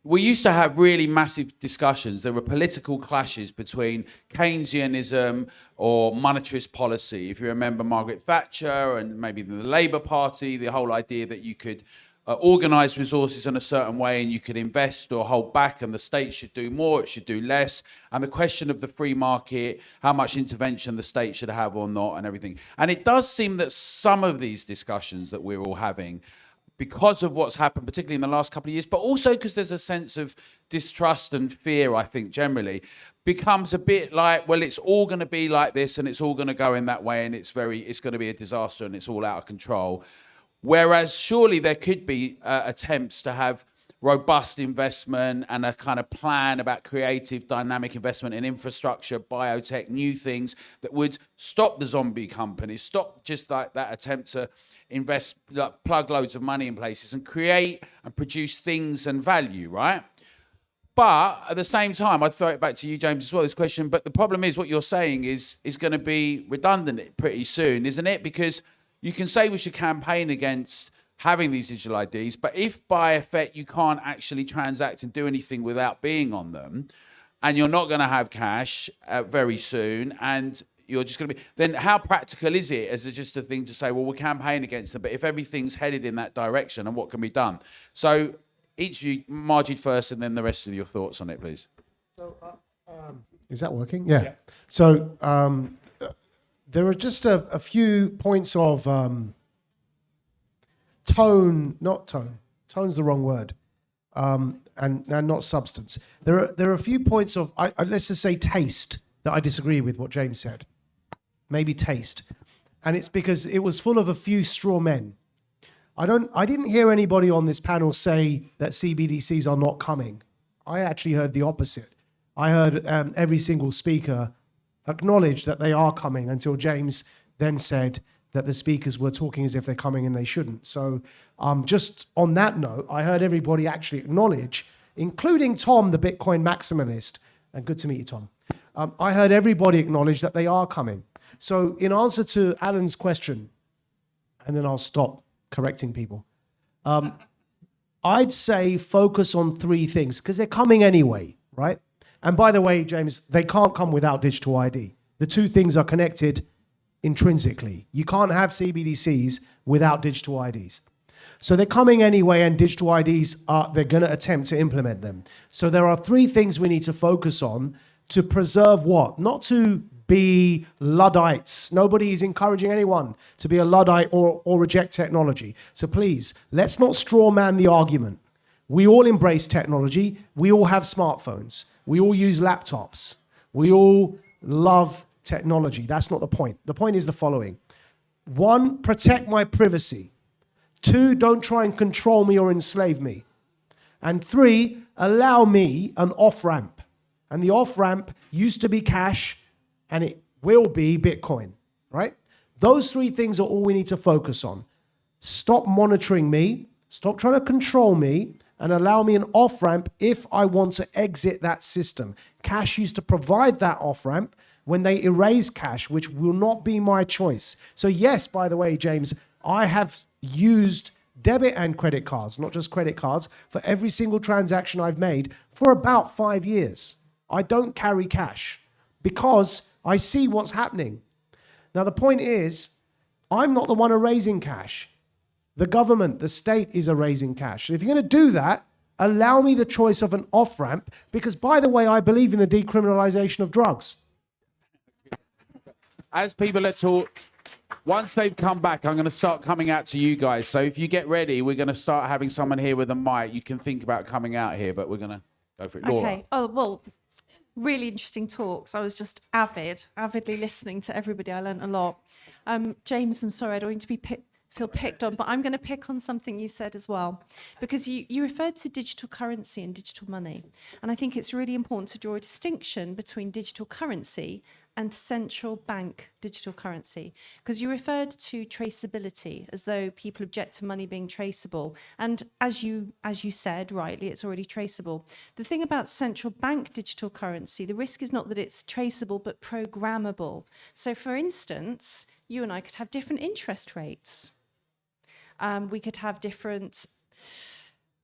we used to have really massive discussions. There were political clashes between Keynesianism or monetarist policy. If you remember Margaret Thatcher and maybe the Labour Party, the whole idea that you could organise resources in a certain way and you could invest or hold back, and the state should do more, it should do less, and the question of the free market, how much intervention the state should have or not, and everything. And it does seem that some of these discussions that we're all having, because of what's happened, particularly in the last couple of years, but also because there's a sense of distrust and fear, I think, generally, becomes a bit like, well, it's all going to be like this and it's all going to go in that way and it's going to be a disaster and it's all out of control. Whereas surely there could be attempts to have robust investment and a kind of plan about creative, dynamic investment in infrastructure, biotech, new things that would stop the zombie companies, stop just like that attempt to invest, plug loads of money in places and create and produce things and value, right? But at the same time, I'd throw it back to you, James, as well, this question. But the problem is what you're saying is going to be redundant pretty soon, isn't it? Because you can say we should campaign against having these digital IDs, but if by effect you can't actually transact and do anything without being on them, and you're not going to have cash very soon, and you're just going to be, then how practical is it as just a thing to say, well, we'll campaign against them, but if everything's headed in that direction, and what can be done? So each of you, Maajid first, and then the rest of your thoughts on it, please. So, is that working? Yeah. So there are just a few points of tone's the wrong word, and not substance. There are a few points of, let's just say taste, that I disagree with what James said. Maybe taste. And it's because it was full of a few straw men. I didn't hear anybody on this panel say that CBDCs are not coming. I actually heard the opposite. I heard every single speaker acknowledge that they are coming, until James then said that the speakers were talking as if they're coming and they shouldn't. So just on that note, I heard everybody actually acknowledge, including Tom, the Bitcoin maximalist, and good to meet you, Tom. I heard everybody acknowledge that they are coming. So in answer to Alan's question, and then I'll stop correcting people, I'd say focus on three things, because they're coming anyway, right? And by the way, James, they can't come without digital ID. The two things are connected intrinsically. You can't have CBDCs without digital IDs. So they're coming anyway, and digital IDs they're going to attempt to implement them. So there are three things we need to focus on to preserve what? Not to be Luddites. Nobody is encouraging anyone to be a Luddite or reject technology. So please, let's not straw man the argument. We all embrace technology. We all have smartphones. We all use laptops. We all love technology. That's not the point. The point is the following. 1, protect my privacy. 2, don't try and control me or enslave me. And 3, allow me an off-ramp. And the off-ramp used to be cash, and it will be Bitcoin, right? Those 3 things are all we need to focus on. Stop monitoring me, stop trying to control me, and allow me an off-ramp if I want to exit that system. Cash used to provide that off-ramp. When they erase cash, which will not be my choice. So yes, by the way, James, I have used debit and credit cards, not just credit cards, for every single transaction I've made for about 5 years. I don't carry cash because I see what's happening. Now, the point is, I'm not the one erasing cash. The government, the state is erasing cash. So if you're going to do that, allow me the choice of an off-ramp, because by the way, I believe in the decriminalization of drugs. As people are talk, once they've come back, I'm going to start coming out to you guys. So if you get ready, we're going to start having someone here with a mic. You can think about coming out here, but we're going to go for it. Laura. Okay. Oh, well, really interesting talks. I was just avidly listening to everybody. I learned a lot. James, I'm sorry, I don't want you to feel picked on, but I'm going to pick on something you said as well, because you referred to digital currency and digital money. And I think it's really important to draw a distinction between digital currency and central bank digital currency, because you referred to traceability as though people object to money being traceable. And as you said rightly, it's already traceable. The thing about central bank digital currency, the risk is not that it's traceable, but programmable. So for instance, you and I could have different interest rates. We could have different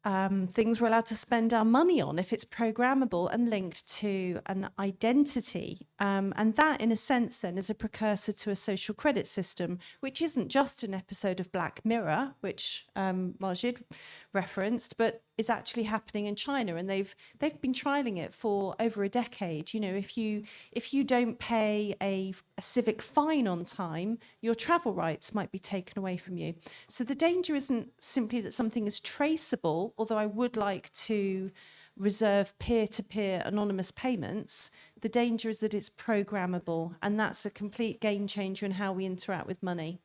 things we're allowed to spend our money on if it's programmable and linked to an identity. And that, in a sense, then, is a precursor to a social credit system, which isn't just an episode of Black Mirror, which Maajid referenced, but is actually happening in China. And they've been trialing it for over a decade. You know, if you don't pay a civic fine on time, your travel rights might be taken away from you. So the danger isn't simply that something is traceable, although I would like to reserve peer-to-peer anonymous payments. The danger is that it's programmable, and that's a complete game changer in how we interact with money.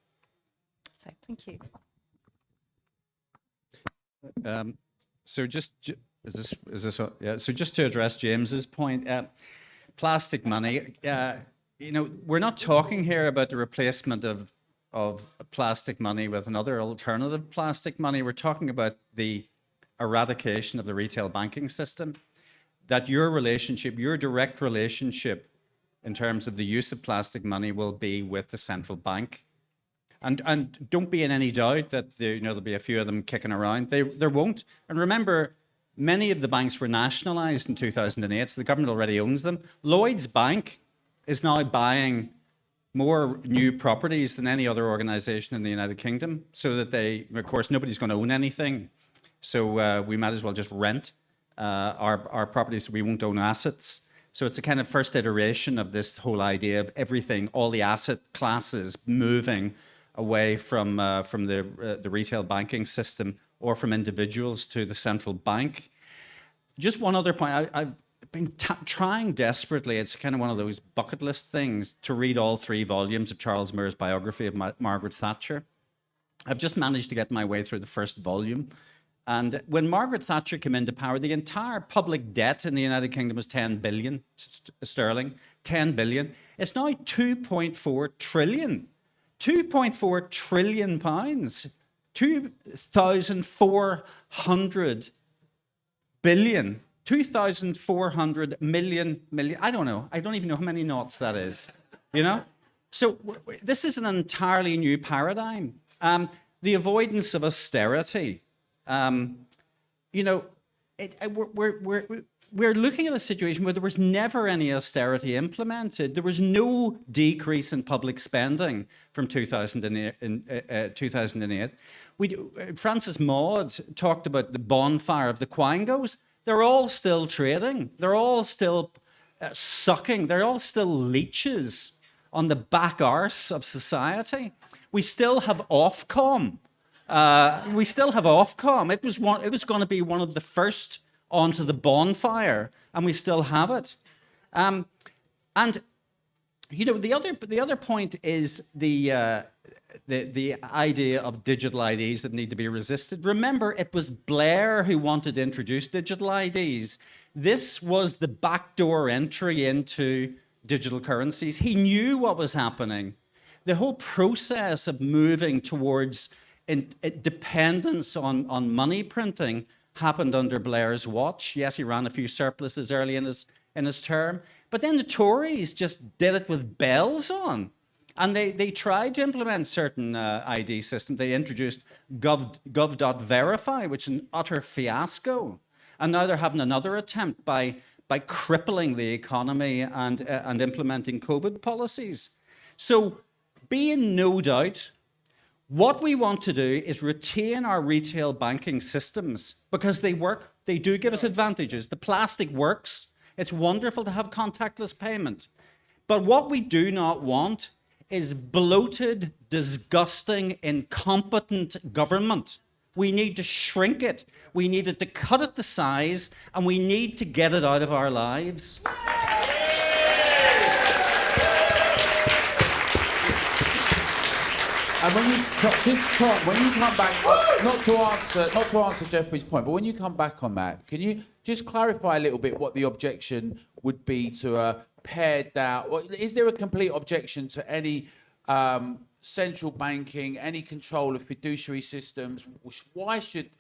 So thank you. So just So just to address James's point, plastic money. You know, we're not talking here about the replacement of plastic money with another alternative plastic money. We're talking about the eradication of the retail banking system. that your relationship, your direct relationship in terms of the use of plastic money will be with the central bank. And don't be in any doubt that there'll be a few of them kicking around. There won't. And remember, many of the banks were nationalised in 2008, so the government already owns them. Lloyd's Bank is now buying more new properties than any other organisation in the United Kingdom, so that of course, nobody's going to own anything. So we might as well just rent our properties so we won't own assets. So it's a kind of first iteration of this whole idea of everything, all the asset classes moving away from the retail banking system or from individuals to the central bank. Just one other point. I've been trying desperately, it's kind of one of those bucket list things, to read all 3 volumes of Charles Moore's biography of Margaret Thatcher. I've just managed to get my way through the first volume. And when Margaret Thatcher came into power, the entire public debt in the United Kingdom was 10 billion sterling, 10 billion. It's now 2.4 trillion. 2.4 trillion pounds, 2,400 billion, 2,400 million, I don't know. I don't even know how many knots that is, So this is an entirely new paradigm. The avoidance of austerity, we're looking at a situation where there was never any austerity implemented. There was no decrease in public spending from 2008. Francis Maud talked about the bonfire of the quangos. They're all still trading. They're all still sucking. They're all still leeches on the back arse of society. We still have Ofcom. It was going to be one of the first onto the bonfire, and we still have it. The other point is the idea of digital IDs that need to be resisted. Remember, it was Blair who wanted to introduce digital IDs. This was the backdoor entry into digital currencies. He knew what was happening. The whole process of moving towards dependence on money printing happened under Blair's watch. Yes, he ran a few surpluses early in his term, but then the Tories just did it with bells on. And they tried to implement certain ID systems. They introduced gov.verify, which is an utter fiasco. And now they're having another attempt by crippling the economy and implementing COVID policies. So be in no doubt, what we want to do is retain our retail banking systems because they work. They do give us advantages. The plastic works. It's wonderful to have contactless payment. But what we do not want is bloated, disgusting, incompetent government. We need to shrink it. We need it to cut it to size, and we need to get it out of our lives. And when you come back, not to answer Jeffrey's point, but when you come back on that, can you just clarify a little bit what the objection would be to a pared down? Is there a complete objection to any central banking, any control of fiduciary systems? Why should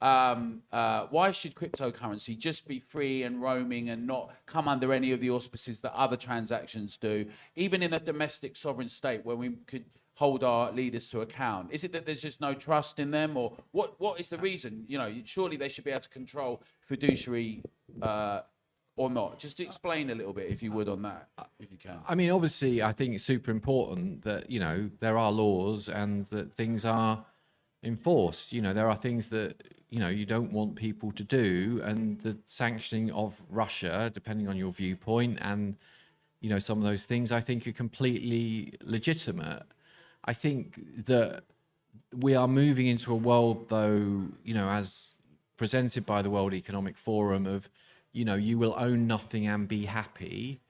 cryptocurrency just be free and roaming and not come under any of the auspices that other transactions do, even in a domestic sovereign state where we could hold our leaders to account? Is it that there's just no trust in them, or what is the reason? Surely they should be able to control fiduciary or not. Just explain a little bit, if you would, on that, if you can. I mean, obviously, I think it's super important that, there are laws and that things are enforced. There are things that, you don't want people to do, and the sanctioning of Russia, depending on your viewpoint, and, some of those things, I think are completely legitimate. I think that we are moving into a world, though, as presented by the World Economic Forum, of, you will own nothing and be happy.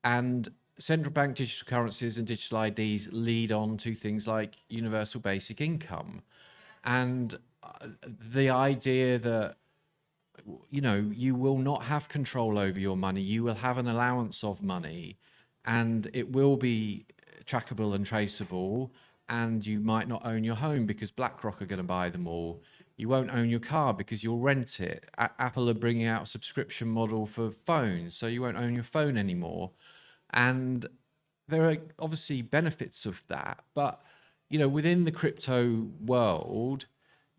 And central bank digital currencies and digital IDs lead on to things like universal basic income. And the idea that, you will not have control over your money, you will have an allowance of money, and it will be trackable and traceable, and you might not own your home because BlackRock are going to buy them all. You won't own your car because you'll rent it. Apple are bringing out a subscription model for phones, so you won't own your phone anymore. And there are obviously benefits of that, but within the crypto world,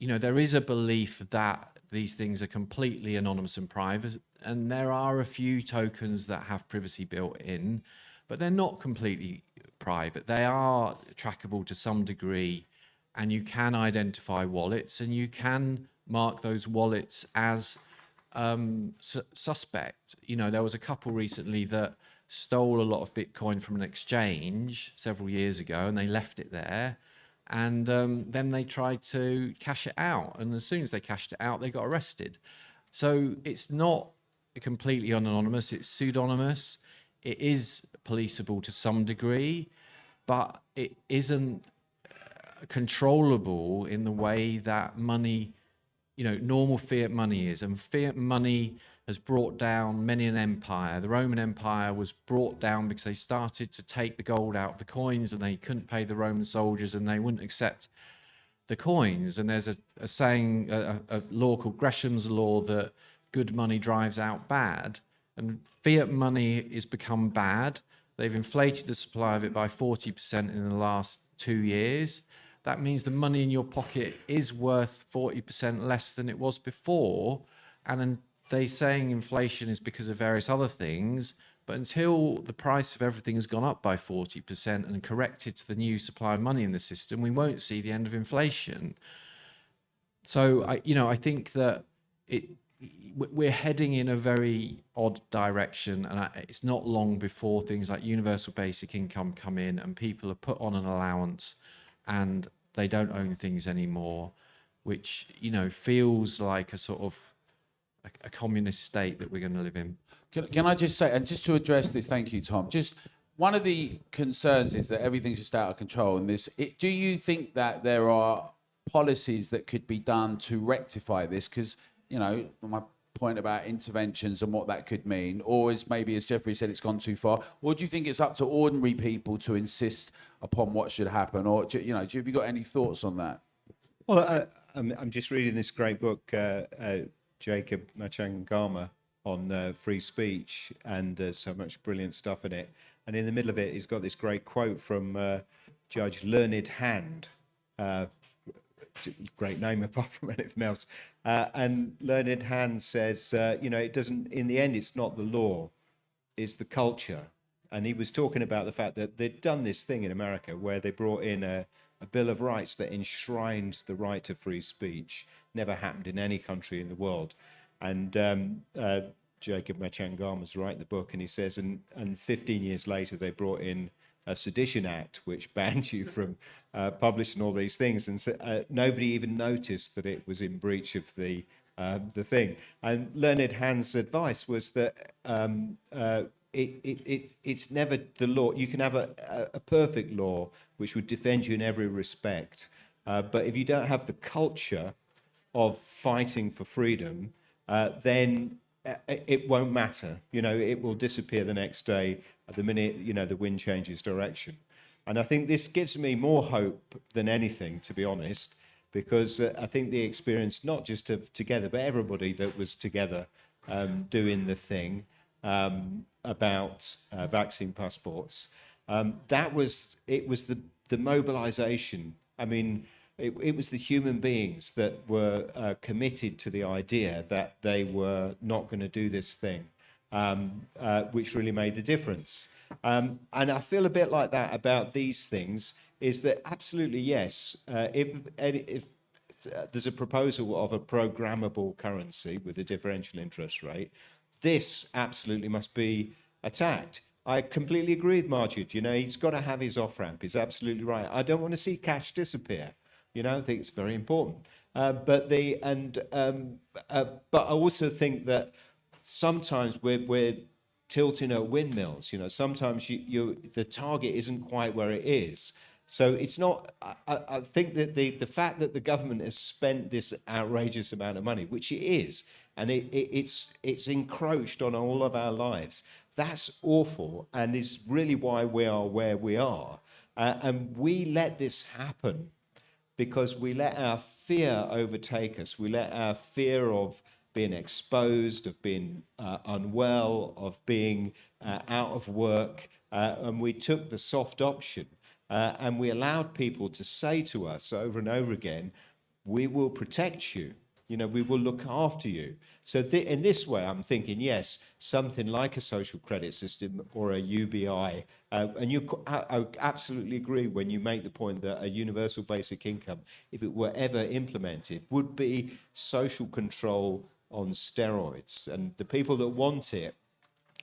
there is a belief that these things are completely anonymous and private, and there are a few tokens that have privacy built in, but they're not completely private. They are trackable to some degree, and you can identify wallets, and you can mark those wallets as suspect. There was a couple recently that stole a lot of Bitcoin from an exchange several years ago, and they left it there. And then they tried to cash it out. And as soon as they cashed it out, they got arrested. So it's not completely anonymous, it's pseudonymous. It is policeable to some degree, but it isn't controllable in the way that money, normal fiat money is. And fiat money has brought down many an empire. The Roman Empire was brought down because they started to take the gold out of the coins, and they couldn't pay the Roman soldiers, and they wouldn't accept the coins. And there's a saying, a law called Gresham's law, that good money drives out bad. And fiat money has become bad. They've inflated the supply of it by 40% in the last 2 years. That means the money in your pocket is worth 40% less than it was before. And they're saying inflation is because of various other things, but until the price of everything has gone up by 40% and corrected to the new supply of money in the system, we won't see the end of inflation. So I think that we're heading in a very odd direction, and it's not long before things like universal basic income come in, and people are put on an allowance, and they don't own things anymore, which feels like a sort of a communist state that we're going to live in. Can I just say, and just to address this, thank you, Tom. Just one of the concerns is that everything's just out of control. And do you think that there are policies that could be done to rectify this? Because my point about interventions and what that could mean, or as Jeffrey said, it's gone too far. Or do you think it's up to ordinary people to insist upon what should happen? Or have you got any thoughts on that? Well, I'm just reading this great book, Jacob Machangama, on free speech, and there's so much brilliant stuff in it. And in the middle of it, he's got this great quote from Judge Learned Hand. Great name apart from anything else. And Learned Hand says, it doesn't, in the end, it's not the law, it's the culture. And he was talking about the fact that they'd done this thing in America where they brought in a Bill of Rights that enshrined the right to free speech. Never happened in any country in the world. And Jacob Machangama's writing the book, and he says, and 15 years later, they brought in a Sedition Act, which banned you from publishing all these things. And nobody even noticed that it was in breach of the thing. And Learned Hand's advice was that it's never the law. You can have a perfect law which would defend you in every respect. But if you don't have the culture of fighting for freedom, then it won't matter. It will disappear the next day the minute, the wind changes direction. And I think this gives me more hope than anything, to be honest, because I think the experience, not just of Together, but everybody that was together doing the thing about vaccine passports, it was the mobilization. I mean, it was the human beings that were committed to the idea that they were not going to do this thing, which really made the difference. And I feel a bit like that about these things, is that absolutely yes, if there's a proposal of a programmable currency with a differential interest rate, this absolutely must be attacked. I completely agree with Maajid. He's got to have his off-ramp. He's absolutely right. I don't want to see cash disappear. I think it's very important. But I also think that sometimes we're tilting at windmills. Sometimes the target isn't quite where it is. So it's not. I think that the fact that the government has spent this outrageous amount of money, which it is, and it's encroached on all of our lives. That's awful, and is really why we are where we are. And we let this happen because we let our fear overtake us. We let our fear of being exposed, of being unwell, of being out of work, and we took the soft option, and we allowed people to say to us over and over again, we will protect you. We will look after you. So in this way, I'm thinking, yes, something like a social credit system or a UBI. And I absolutely agree when you make the point that a universal basic income, if it were ever implemented, would be social control on steroids. And the people that want it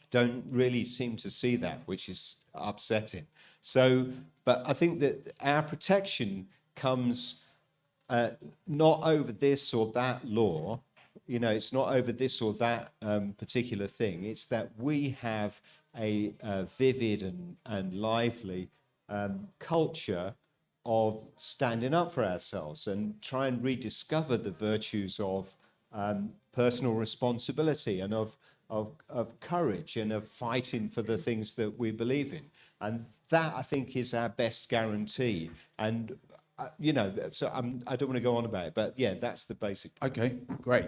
don't really seem to see that, which is upsetting. So, but I think that our protection comes not over this or that law, it's not over this or that particular thing. It's that we have a vivid and lively culture of standing up for ourselves and try and rediscover the virtues of personal responsibility and of courage and of fighting for the things that we believe in. And that, I think, is our best guarantee. And so I don't want to go on about it, but yeah, that's the basic. Okay, great.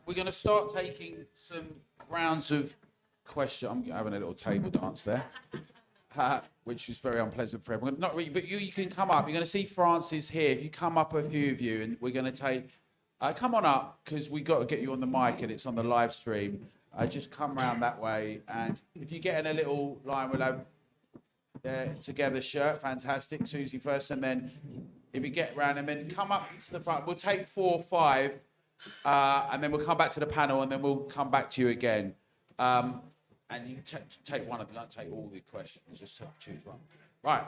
We're going to start taking some rounds of questions. I'm having a little table dance there, which is very unpleasant for everyone. Not really, but you can come up. You're going to see Francis here. If you come up, a few of you, and we're going to take. Come on up, because we've got to get you on the mic, and it's on the live stream. Just come round that way, and if you get in a little line, we'll have. Together shirt, fantastic. Susie first, and then if you get round and then come up to the front, we'll take 4 or 5, and then we'll come back to the panel, and then we'll come back to you again. And you take one of them, don't take all the questions, just choose one. Right.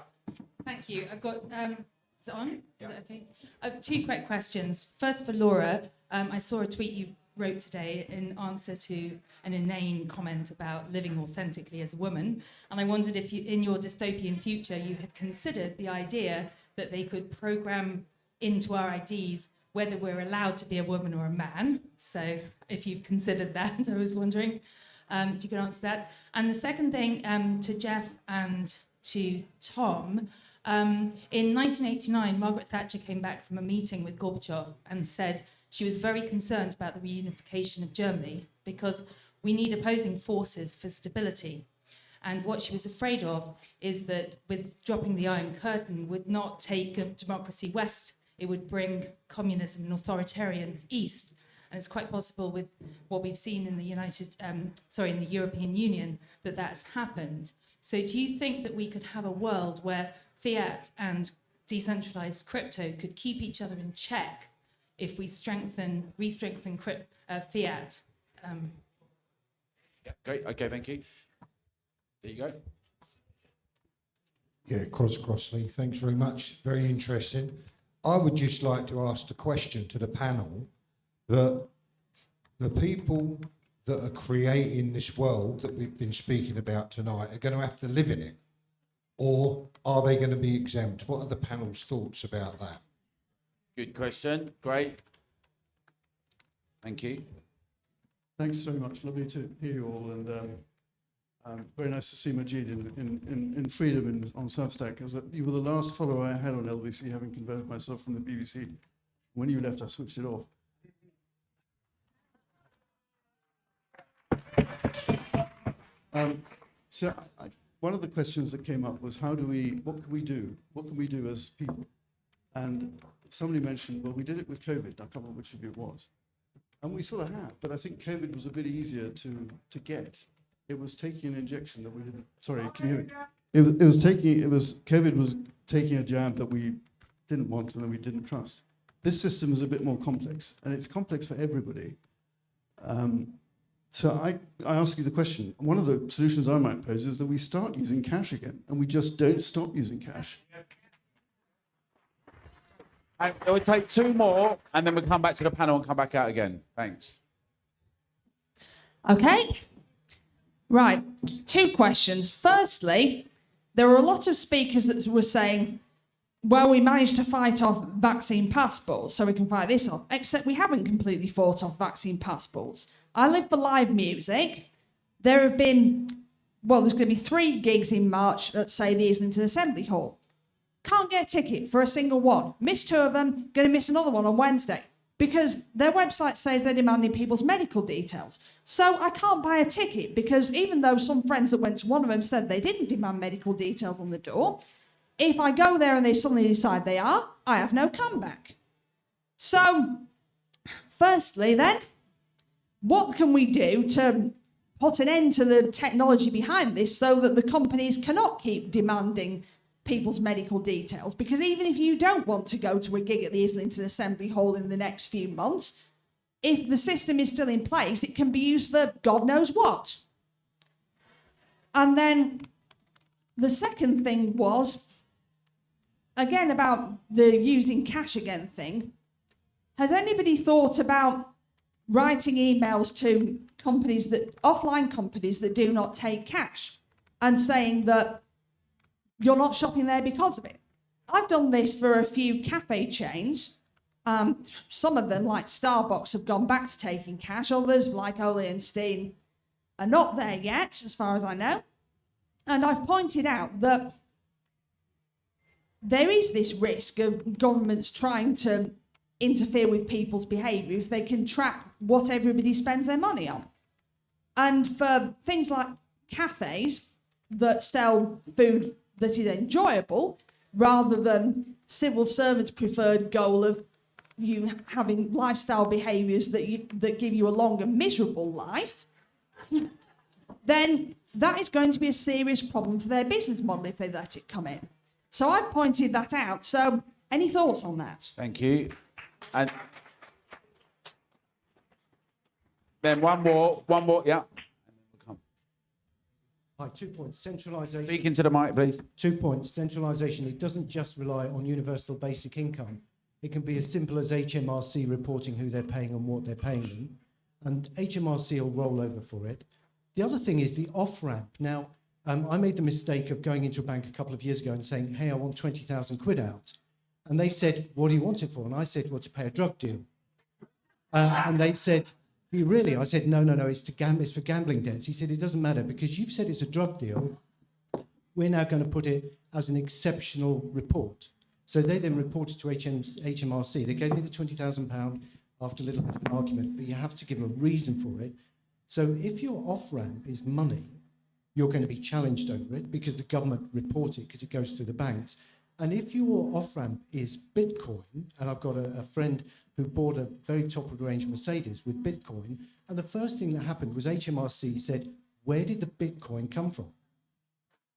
Thank you. I've got, is it on? Is it okay? I have 2 quick questions. First for Laura, I saw a tweet you wrote today in answer to an inane comment about living authentically as a woman. And I wondered if you, in your dystopian future, you had considered the idea that they could program into our IDs whether we're allowed to be a woman or a man. So if you've considered that, I was wondering if you could answer that. And the second thing, to Jeff and to Tom, in 1989, Margaret Thatcher came back from a meeting with Gorbachev and said she was very concerned about the reunification of Germany because we need opposing forces for stability. And what she was afraid of is that with dropping the Iron Curtain would not take a democracy west, it would bring communism and authoritarian east. And it's quite possible with what we've seen in the in the European Union that that's happened. So do you think that we could have a world where fiat and decentralized crypto could keep each other in check if we re-strengthen fiat? Yeah, great. Okay, thank you. There you go. Yeah, Crossley, thanks very much. Very interesting. I would just like to ask the question to the panel that the people that are creating this world that we've been speaking about tonight are going to have to live in it, or are they going to be exempt? What are the panel's thoughts about that? Good question. Great. Thank you. Thanks very much. Lovely to hear you all, and very nice to see Maajid in freedom on Substack. Because you were the last follower I had on LBC, having converted myself from the BBC. When you left, I switched it off. One of the questions that came up was, what can we do? What can we do as people? And somebody mentioned, well, we did it with COVID. I can't remember which of you it was. And we sort of have, but I think COVID was a bit easier to get. It was taking an injection that we didn't, sorry, can you hear me? COVID was taking a jab that we didn't want and that we didn't trust. This system is a bit more complex, and it's complex for everybody. So I ask you the question, one of the solutions I might pose is that we start using cash again, and we just don't stop using cash. We'll take 2 more, and then we'll come back to the panel and come back out again. Thanks. Okay. Right. 2 questions. Firstly, there were a lot of speakers that were saying, well, we managed to fight off vaccine passports, so we can fight this off, except we haven't completely fought off vaccine passports. I live for live music. There have been, well, there's going to be 3 gigs in March at, say, the Islington Assembly Hall. Can't get a ticket for a single one. Missed 2 of them, going to miss another one on Wednesday. Because their website says they're demanding people's medical details. So I can't buy a ticket because even though some friends that went to one of them said they didn't demand medical details on the door, if I go there and they suddenly decide they are, I have no comeback. So, firstly then, what can we do to put an end to the technology behind this so that the companies cannot keep demanding people's medical details? Because even if you don't want to go to a gig at the Islington Assembly Hall in the next few months, if the system is still in place, it can be used for God knows what. And then the second thing was, again, about the using cash again thing. Has anybody thought about writing emails to companies offline companies that do not take cash and saying that you're not shopping there because of it? I've done this for a few cafe chains. Some of them, like Starbucks, have gone back to taking cash. Others, like Ole and Steen, are not there yet, as far as I know. And I've pointed out that there is this risk of governments trying to interfere with people's behaviour if they can track what everybody spends their money on. And for things like cafes that sell food that is enjoyable, rather than civil servants' preferred goal of you having lifestyle behaviours that give you a long and miserable life, then that is going to be a serious problem for their business model if they let it come in. So I've pointed that out. So any thoughts on that? Thank you. And then one more, yeah. Hi, 2 points. Centralisation. Speak into the mic, please. 2 points. Centralisation. It doesn't just rely on universal basic income. It can be as simple as HMRC reporting who they're paying and what they're paying them. And HMRC will roll over for it. The other thing is the off-ramp. Now, I made the mistake of going into a bank a couple of years ago and saying, hey, I want 20,000 quid out. And they said, what do you want it for? And I said, well, to pay a drug deal. And they said, you really? I said, no, it's for gambling debts. He said, it doesn't matter because you've said it's a drug deal. We're now going to put it as an exceptional report. So they then reported to HMRC. They gave me the £20,000 after a little bit of an argument, but you have to give a reason for it. So if your off-ramp is money, you're going to be challenged over it because the government report it because it goes through the banks. And if your off-ramp is Bitcoin, and I've got a friend who bought a very top-of-the-range Mercedes with Bitcoin, and the first thing that happened was HMRC said, where did the Bitcoin come from?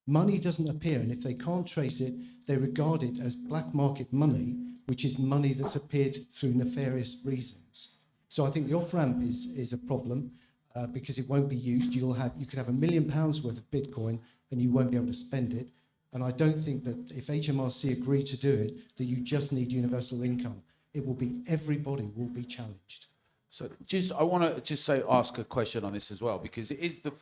Money doesn't appear, and if they can't trace it, they regard it as black market money, which is money that's appeared through nefarious reasons. So I think the off-ramp is a problem because it won't be used. You could have £1 million worth of Bitcoin and you won't be able to spend it. And I don't think that if HMRC agree to do it, that you just need universal income. It will be everybody will be challenged. So I want to ask a question on this as well, because it is the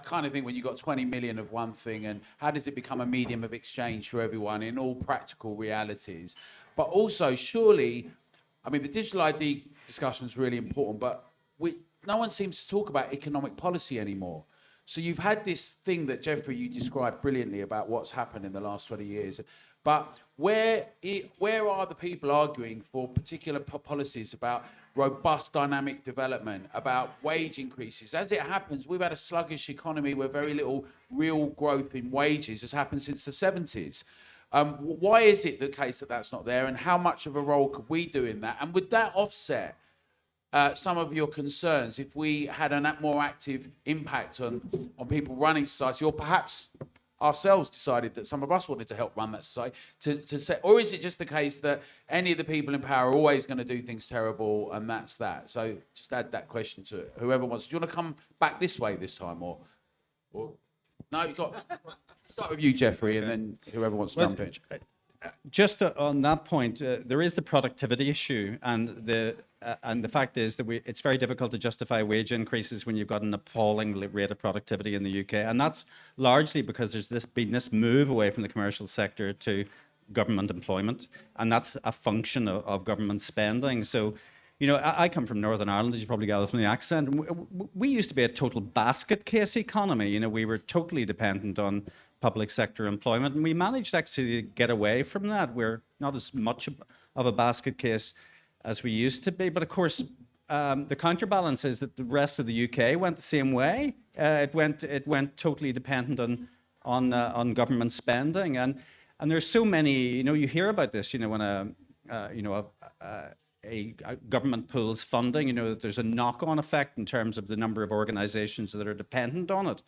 kind of thing when you've got 20 million of one thing, and how does it become a medium of exchange for everyone in all practical realities? But also, surely, I mean, the digital ID discussion is really important, but no one seems to talk about economic policy anymore. So you've had this thing that, Jeffrey, you described brilliantly about what's happened in the last 20 years. But where are the people arguing for particular policies about robust dynamic development, about wage increases? As it happens, we've had a sluggish economy where very little real growth in wages has happened since the 70s. Why is it the case that that's not there, and how much of a role could we do in that? And would that offset some of your concerns if we had a more active impact on people running society, or perhaps ourselves decided that some of us wanted to help run that society to say, or is it just the case that any of the people in power are always going to do things terrible and that's that? So just add that question to it. Whoever wants. Do you want to come back this way this time, or no? You got start with you, Jeffrey, and then whoever wants to jump in. Just on that point, there is the productivity issue, and the fact is that it's very difficult to justify wage increases when you've got an appalling rate of productivity in the UK, and that's largely because there's been this move away from the commercial sector to government employment, and that's a function of government spending. So, you know, I come from Northern Ireland, as you probably gather from the accent. We used to be a total basket case economy. You know, we were totally dependent on public sector employment. And we managed actually to get away from that. We're not as much of a basket case as we used to be. But of course, the counterbalance is that the rest of the UK went the same way. It went totally dependent on government spending. And there's so many, you hear about this, when a government pools funding, that there's a knock-on effect in terms of the number of organizations that are dependent on it.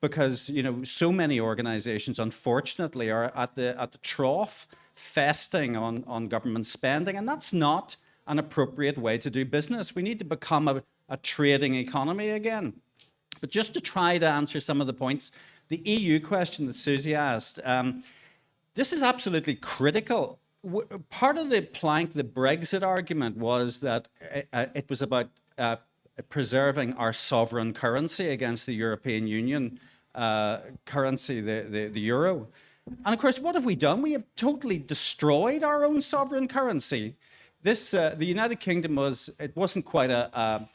Because, so many organizations, unfortunately, are at the trough, festing on government spending, and that's not an appropriate way to do business. We need to become a trading economy again. But just to try to answer some of the points, the EU question that Susie asked, this is absolutely critical. Part of the plank, the Brexit argument, was that it was about preserving our sovereign currency against the European Union currency, the euro. And of course, what have we done? We have totally destroyed our own sovereign currency. This, the United Kingdom wasn't quite a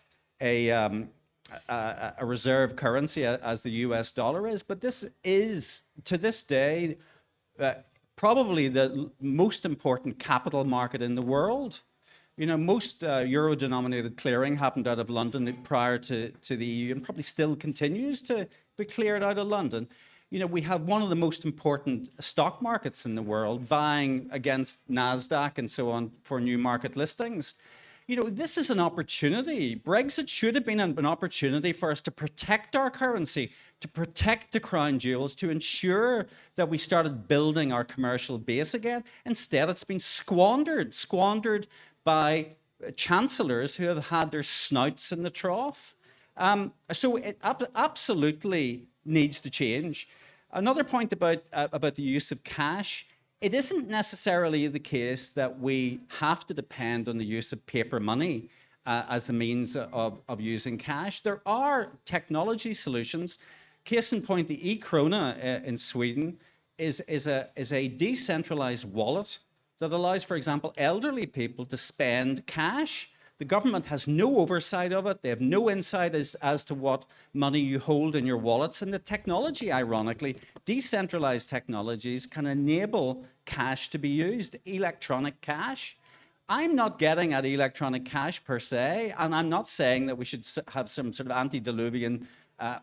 reserve currency as the US dollar is, but this is, to this day, probably the most important capital market in the world. Most euro-denominated clearing happened out of London prior to the EU, and probably still continues to be cleared out of London. We have one of the most important stock markets in the world, vying against NASDAQ and so on for new market listings. This is an opportunity. Brexit should have been an opportunity for us to protect our currency, to protect the crown jewels, to ensure that we started building our commercial base again. Instead, it's been squandered by chancellors who have had their snouts in the trough. So it absolutely needs to change. Another point about the use of cash, it isn't necessarily the case that we have to depend on the use of paper money as a means of using cash. There are technology solutions. Case in point, the e-krona in Sweden is a decentralized wallet that allows, for example, elderly people to spend cash. The government has no oversight of it. They have no insight as to what money you hold in your wallets. And the technology, ironically, decentralized technologies can enable cash to be used, electronic cash. I'm not getting at electronic cash per se, and I'm not saying that we should have some sort of antediluvian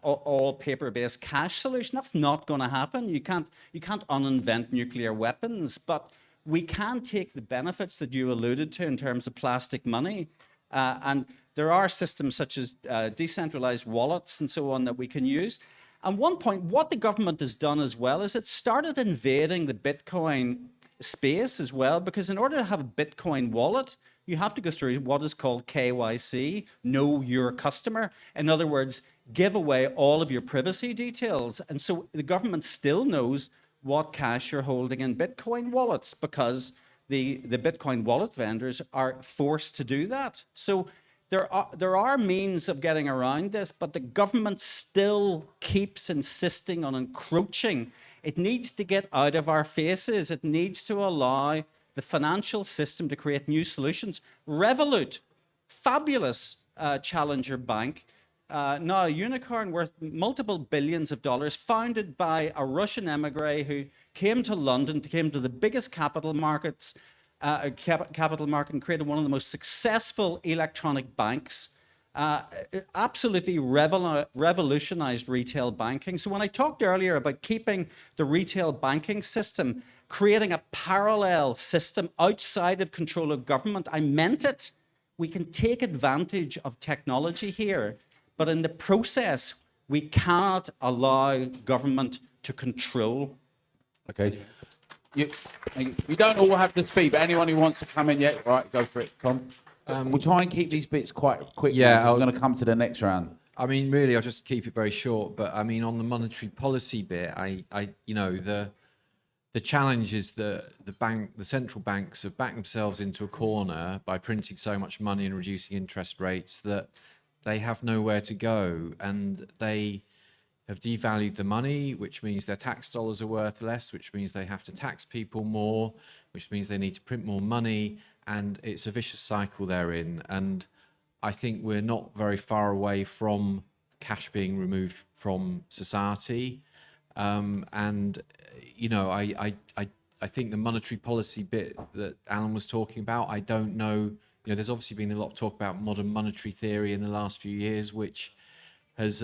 all paper-based cash solution. That's not going to happen. You can't uninvent nuclear weapons, but we can take the benefits that you alluded to in terms of plastic money, and there are systems such as decentralized wallets and so on that we can use. And one point, what the government has done as well is it started invading the Bitcoin space as well, because in order to have a Bitcoin wallet, you have to go through what is called KYC, know your customer. In other words, give away all of your privacy details. And so the government still knows what cash you're holding in Bitcoin wallets, because the Bitcoin wallet vendors are forced to do that. So there are means of getting around this, but the government still keeps insisting on encroaching. It needs to get out of our faces. It needs to allow the financial system to create new solutions. Revolut, fabulous challenger bank, now a unicorn worth multiple billions of dollars, founded by a Russian emigre who came to London, came to the biggest capital market, and created one of the most successful electronic banks. Absolutely revolutionized retail banking. So when I talked earlier about keeping the retail banking system, creating a parallel system outside of control of government, I meant it. We can take advantage of technology here, but in the process, we cannot allow government to control. Okay. You don't all have to speak, but anyone who wants to come in yet, right, go for it, Tom. We'll try and keep these bits quite quick. Yeah, I'm going to come to the next round. I mean, really, I'll just keep it very short. But I mean, on the monetary policy bit, the challenge is that the central banks have backed themselves into a corner by printing so much money and reducing interest rates that they have nowhere to go, and they have devalued the money, which means their tax dollars are worth less, which means they have to tax people more, which means they need to print more money, and it's a vicious cycle they're in. And I think we're not very far away from cash being removed from society. And I think the monetary policy bit that Alan was talking about, I don't know. There's obviously been a lot of talk about modern monetary theory in the last few years, which has,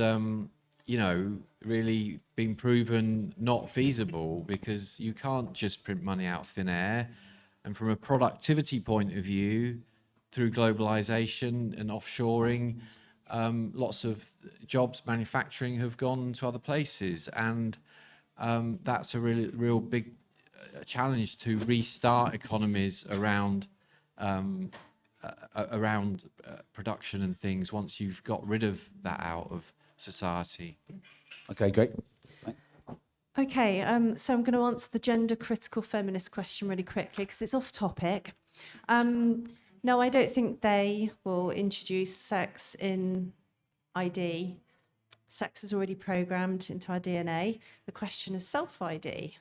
really been proven not feasible, because you can't just print money out of thin air. And from a productivity point of view, through globalization and offshoring, lots of jobs, manufacturing have gone to other places. And that's a real big challenge to restart economies around production and things once you've got rid of that out of society. Okay, great. Okay, so I'm going to answer the gender critical feminist question really quickly because it's off topic. No, I don't think they will introduce sex in ID. Sex is already programmed into our DNA. The question is self-ID.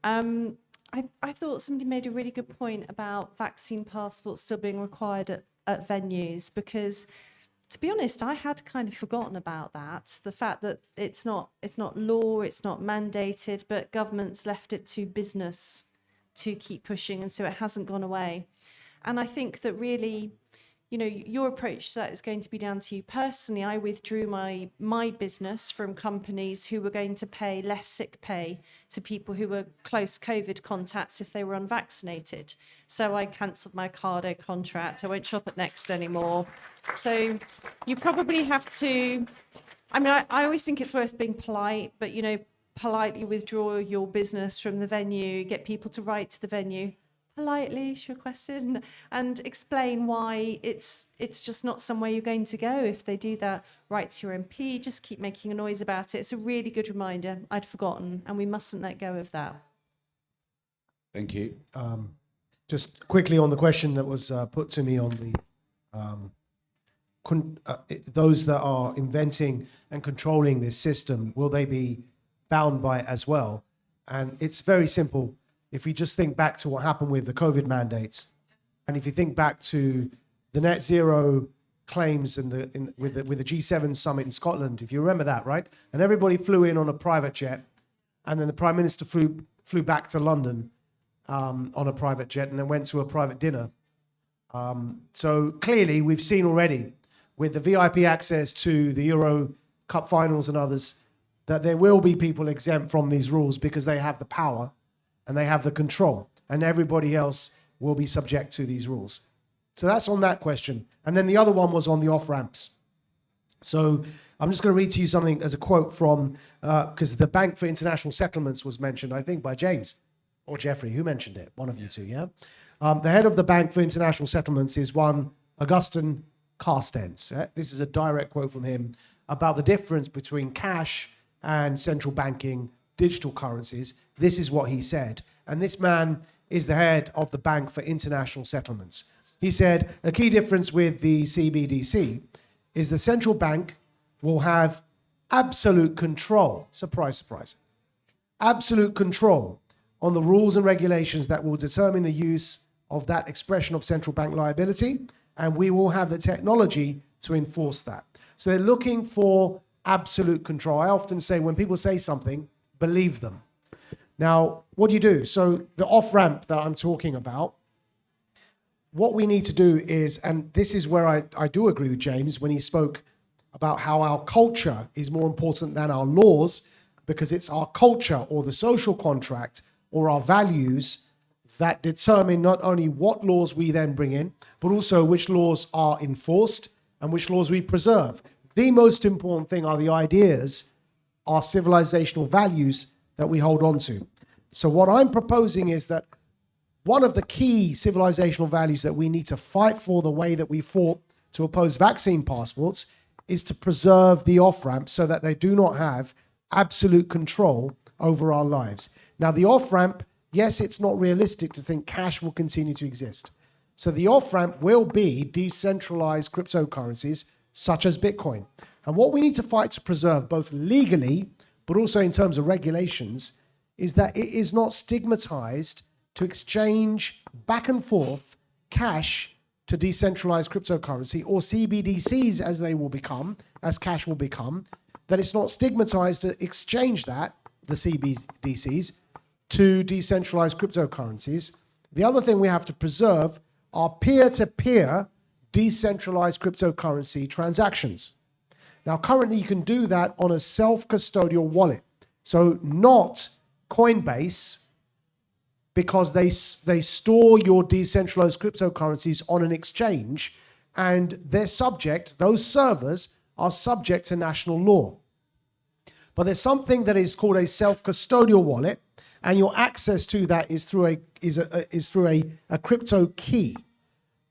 I thought somebody made a really good point about vaccine passports still being required at venues, because, to be honest, I had kind of forgotten about that. The fact that it's not law, it's not mandated, but government's left it to business to keep pushing, and so it hasn't gone away. And I think that really, your approach to that is going to be down to you personally. I withdrew my business from companies who were going to pay less sick pay to people who were close COVID contacts if they were unvaccinated. So I cancelled my Ocado contract. I won't shop at Next anymore. So you probably have to, I always think it's worth being polite, but, politely withdraw your business from the venue, get people to write to the venue. Politely request it and explain why it's just not somewhere you're going to go. If they do that, write to your MP, just keep making a noise about it. It's a really good reminder. I'd forgotten, and we mustn't let go of that. Thank you. Just quickly on the question that was put to me on those that are inventing and controlling this system, will they be bound by it as well? And it's very simple. If we just think back to what happened with the COVID mandates, and if you think back to the net zero claims with the G7 summit in Scotland, if you remember that, right? And everybody flew in on a private jet, and then the Prime Minister flew back to London on a private jet, and then went to a private dinner. So clearly, we've seen already with the VIP access to the Euro Cup finals and others, that there will be people exempt from these rules because they have the power and they have the control, and everybody else will be subject to these rules. So that's on that question. And then the other one was on the off-ramps. So I'm just going to read to you something as a quote from, because the Bank for International Settlements was mentioned, I think, by James or Jeffrey. Who mentioned it? One of you two, yeah? The head of the Bank for International Settlements is one Augustin Carstens. This is a direct quote from him about the difference between cash and central banking digital currencies. This is what he said. And this man is the head of the Bank for International Settlements. He said, a key difference with the CBDC is the central bank will have absolute control, surprise, surprise, absolute control on the rules and regulations that will determine the use of that expression of central bank liability, and we will have the technology to enforce that. So they're looking for absolute control. I often say when people say something, believe them. Now, what do? So the off-ramp that I'm talking about, what we need to do is, and this is where I do agree with James when he spoke about how our culture is more important than our laws, because it's our culture or the social contract or our values that determine not only what laws we then bring in, but also which laws are enforced and which laws we preserve. The most important thing are the ideas, our civilizational values that we hold on to. So what I'm proposing is that one of the key civilizational values that we need to fight for, the way that we fought to oppose vaccine passports, is to preserve the off-ramp so that they do not have absolute control over our lives. Now, the off-ramp, yes, it's not realistic to think cash will continue to exist. So the off-ramp will be decentralized cryptocurrencies such as Bitcoin. And what we need to fight to preserve, both legally, but also in terms of regulations, is that it is not stigmatized to exchange back and forth cash to decentralized cryptocurrency, or CBDCs as they will become, as cash will become, that it's not stigmatized to exchange that the CBDCs to decentralized cryptocurrencies. The other thing we have to preserve are peer-to-peer decentralized cryptocurrency transactions. Now, currently you can do that on a self-custodial wallet. So not Coinbase, because they store your decentralized cryptocurrencies on an exchange, and those servers are subject to national law. But there's something that is called a self-custodial wallet, and your access to that is through a crypto key.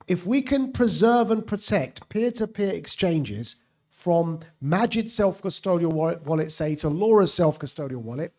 If we can preserve and protect peer-to-peer exchanges from Maajid's self-custodial wallet, say, to Laura's self-custodial wallet,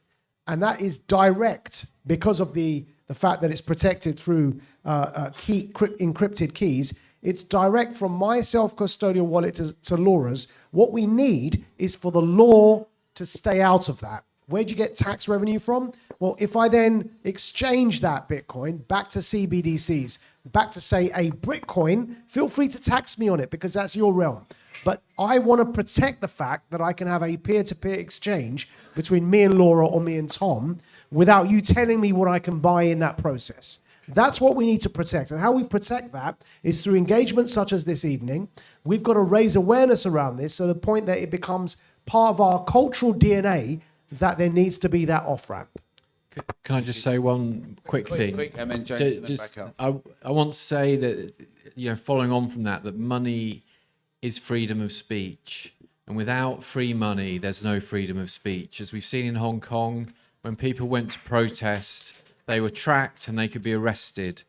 and that is direct because of the fact that it's protected through encrypted keys. It's direct from my self-custodial wallet to Laura's. What we need is for the law to stay out of that. Where'd you get tax revenue from? Well, if I then exchange that Bitcoin back to CBDCs, back to, say, a Bitcoin, feel free to tax me on it because that's your realm. But I want to protect the fact that I can have a peer-to-peer exchange between me and Laura or me and Tom without you telling me what I can buy in that process. That's what we need to protect. And how we protect that is through engagement such as this evening. We've got to raise awareness around this to the point that it becomes part of our cultural DNA that there needs to be that off-ramp. Can I just say one quick thing? Quick, and then James, Just, back up. I want to say that, following on from that money is freedom of speech. And without free money, there's no freedom of speech. As we've seen in Hong Kong, when people went to protest, they were tracked and they could be arrested.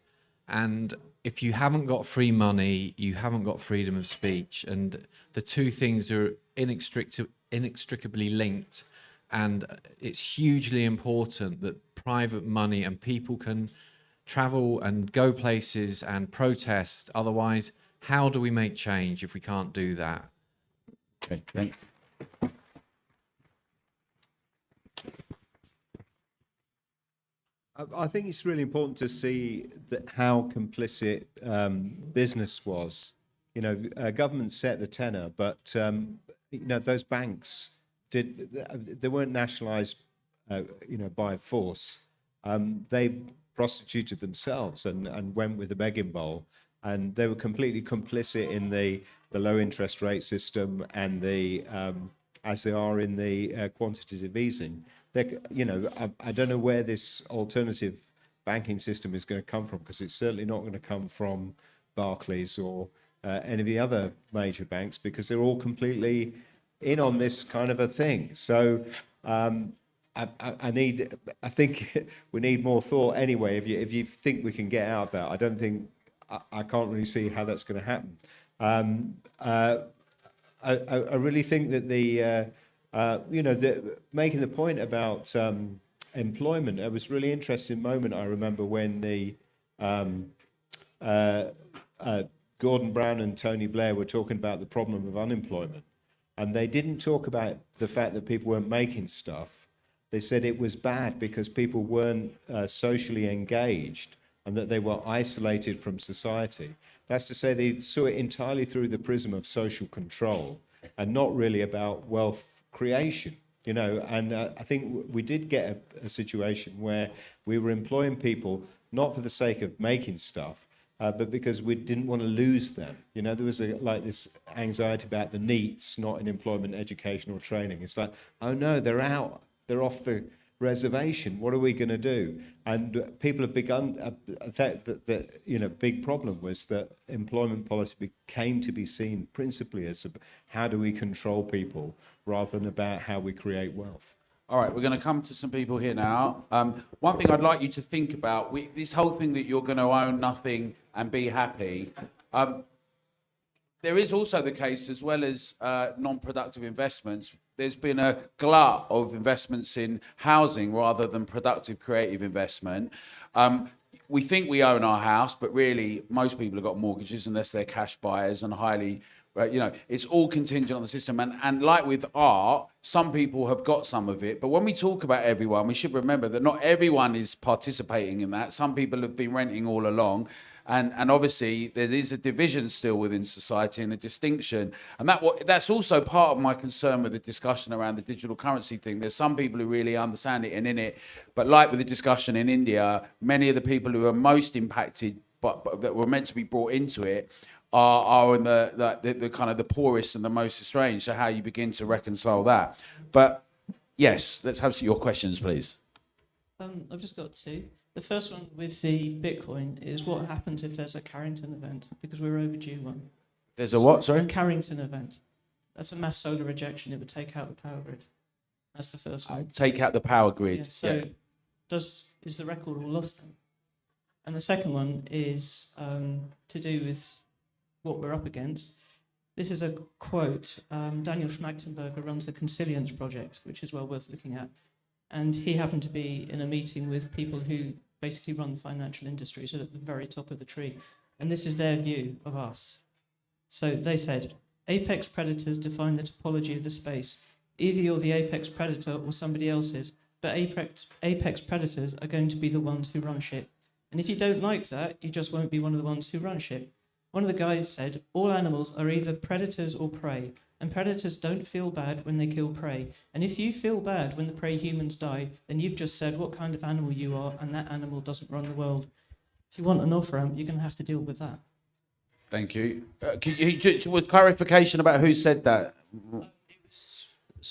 And if you haven't got free money, you haven't got freedom of speech. And the two things are inextricably linked. And it's hugely important that private money and people can travel and go places and protest. Otherwise, how do we make change if we can't do that? Okay, thanks. I think it's really important to see how complicit business was. Government set the tenor, but those banks they weren't nationalised, by force. They prostituted themselves and went with the begging bowl, and they were completely complicit in the low interest rate system and as they are in the quantitative easing. I don't know where this alternative banking system is going to come from, because it's certainly not going to come from Barclays or any of the other major banks, because they're all completely in on this kind of a thing. So I think we need more thought anyway. If you think we can get out of that, I don't think I can't really see how that's going to happen. I really think that making the point about employment, it was a really interesting moment. I remember when the Gordon Brown and Tony Blair were talking about the problem of unemployment, and they didn't talk about the fact that people weren't making stuff. They said it was bad because people weren't socially engaged and that they were isolated from society. That's to say, they saw it entirely through the prism of social control and not really about wealth creation. And I think we did get a situation where we were employing people not for the sake of making stuff, but because we didn't want to lose them. There was this anxiety about the NEETs, not in employment, education or training. It's like, oh no, they're out, they're off the reservation. What are we going to do? And people have begun. The big problem was that employment policy came to be seen principally as how do we control people rather than about how we create wealth. All right, we're going to come to some people here now. One thing I'd like you to think about, this whole thing that you're going to own nothing and be happy, there is also the case, as well as non-productive investments, there's been a glut of investments in housing rather than productive creative investment. We think we own our house, but really most people have got mortgages unless they're cash buyers and highly... it's all contingent on the system. And like with art, some people have got some of it. But when we talk about everyone, we should remember that not everyone is participating in that. Some people have been renting all along. And obviously there is a division still within society and a distinction. And that's also part of my concern with the discussion around the digital currency thing. There's some people who really understand it and in it, but like with the discussion in India, many of the people who are most impacted but that were meant to be brought into it are in the kind of the poorest and the most estranged. So how you begin to reconcile that. But yes, let's have your questions, please. I've just got two. The first one with the Bitcoin is what happens if there's a Carrington event, because we're overdue one. There's a what, sorry? A Carrington event. That's a mass solar ejection. It would take out the power grid. That's the first one. Take out the power grid. Yeah, so is the record all lost then? And the second one is to do with what we're up against. This is a quote. Daniel Schmachtenberger runs the Consilience Project, which is well worth looking at. And he happened to be in a meeting with people who basically run the financial industry, so at the very top of the tree. And this is their view of us. So they said, apex predators define the topology of the space. Either you're the apex predator or somebody else is, but apex predators are going to be the ones who run shit. And if you don't like that, you just won't be one of the ones who run shit. One of the guys said, all animals are either predators or prey, and predators don't feel bad when they kill prey. And if you feel bad when the prey humans die, then you've just said what kind of animal you are, and that animal doesn't run the world. If you want an off-ramp, you're going to have to deal with that. Thank you. With clarification about who said that?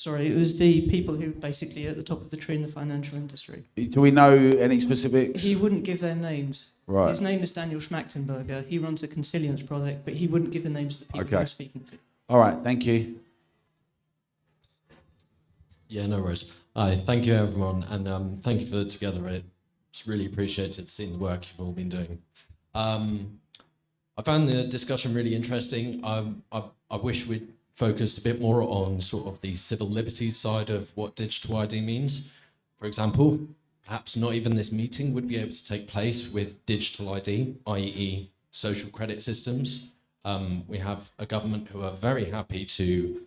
It was the people who basically are at the top of the tree in the financial industry. Do we know any specifics? He wouldn't give their names. Right. His name is Daniel Schmachtenberger. He runs the Consilience Project, but he wouldn't give the names of the people he was speaking to. All right, thank you. Yeah, no worries. Hi, thank you everyone, and thank you for Together. It's really appreciated seeing the work you've all been doing. I found the discussion really interesting. I wish we'd focused a bit more on sort of the civil liberties side of what digital ID means. For example, perhaps not even this meeting would be able to take place with digital ID, i.e. social credit systems. We have a government who are very happy to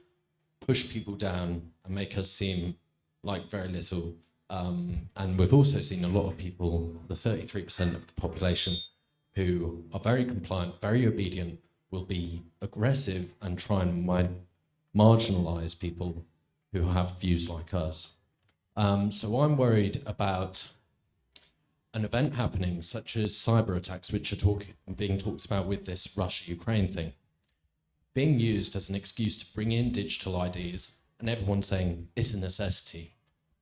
push people down and make us seem like very little. And we've also seen a lot of people, the 33% of the population, who are very compliant, very obedient, will be aggressive and try and marginalize people who have views like us. So I'm worried about an event happening such as cyber attacks, which are being talked about with this Russia-Ukraine thing, being used as an excuse to bring in digital IDs and everyone saying it's a necessity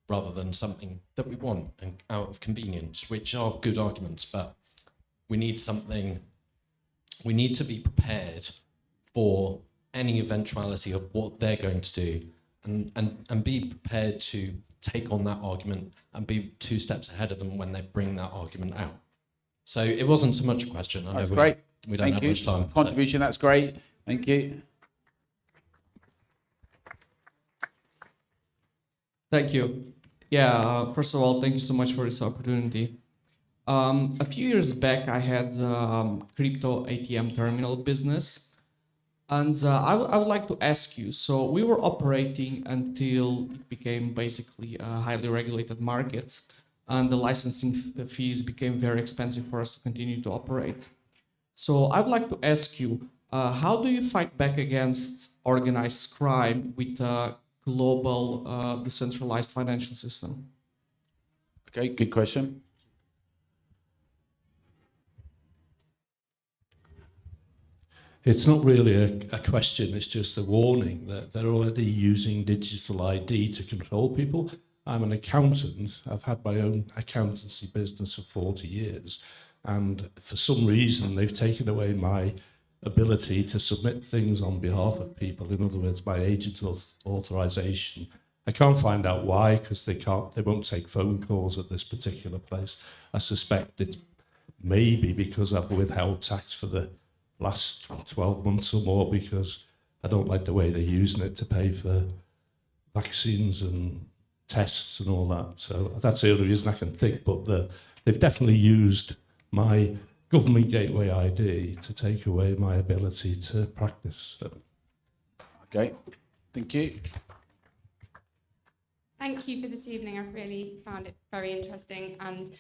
rather than something that we want and out of convenience, which are good arguments, but we need something. We need to be prepared for any eventuality of what they're going to do and be prepared to take on that argument and be 2 steps ahead of them when they bring that argument out. So it wasn't so much a question. That's great. We don't have much time. Contribution, that's great. Thank you. Thank you. Yeah, first of all, thank you so much for this opportunity. A few years back, I had crypto ATM terminal business. And I would like to ask you, so we were operating until it became basically a highly regulated market, and the licensing fees became very expensive for us to continue to operate. So I would like to ask you, how do you fight back against organized crime with a global decentralized financial system? Okay, good question. It's not really a question, it's just a warning that they're already using digital ID to control people. I'm an accountant. I've had my own accountancy business for 40 years. And for some reason, they've taken away my ability to submit things on behalf of people. In other words, my agent authorization. I can't find out why, because they won't take phone calls at this particular place. I suspect it's maybe because I've withheld tax for the last 12 months or more because I don't like the way they're using it to pay for vaccines and tests and all that. So that's the only reason I can think, but they've definitely used my government gateway ID to take away my ability to practice. So. Okay, thank you. Thank you for this evening. I've really found it very interesting. And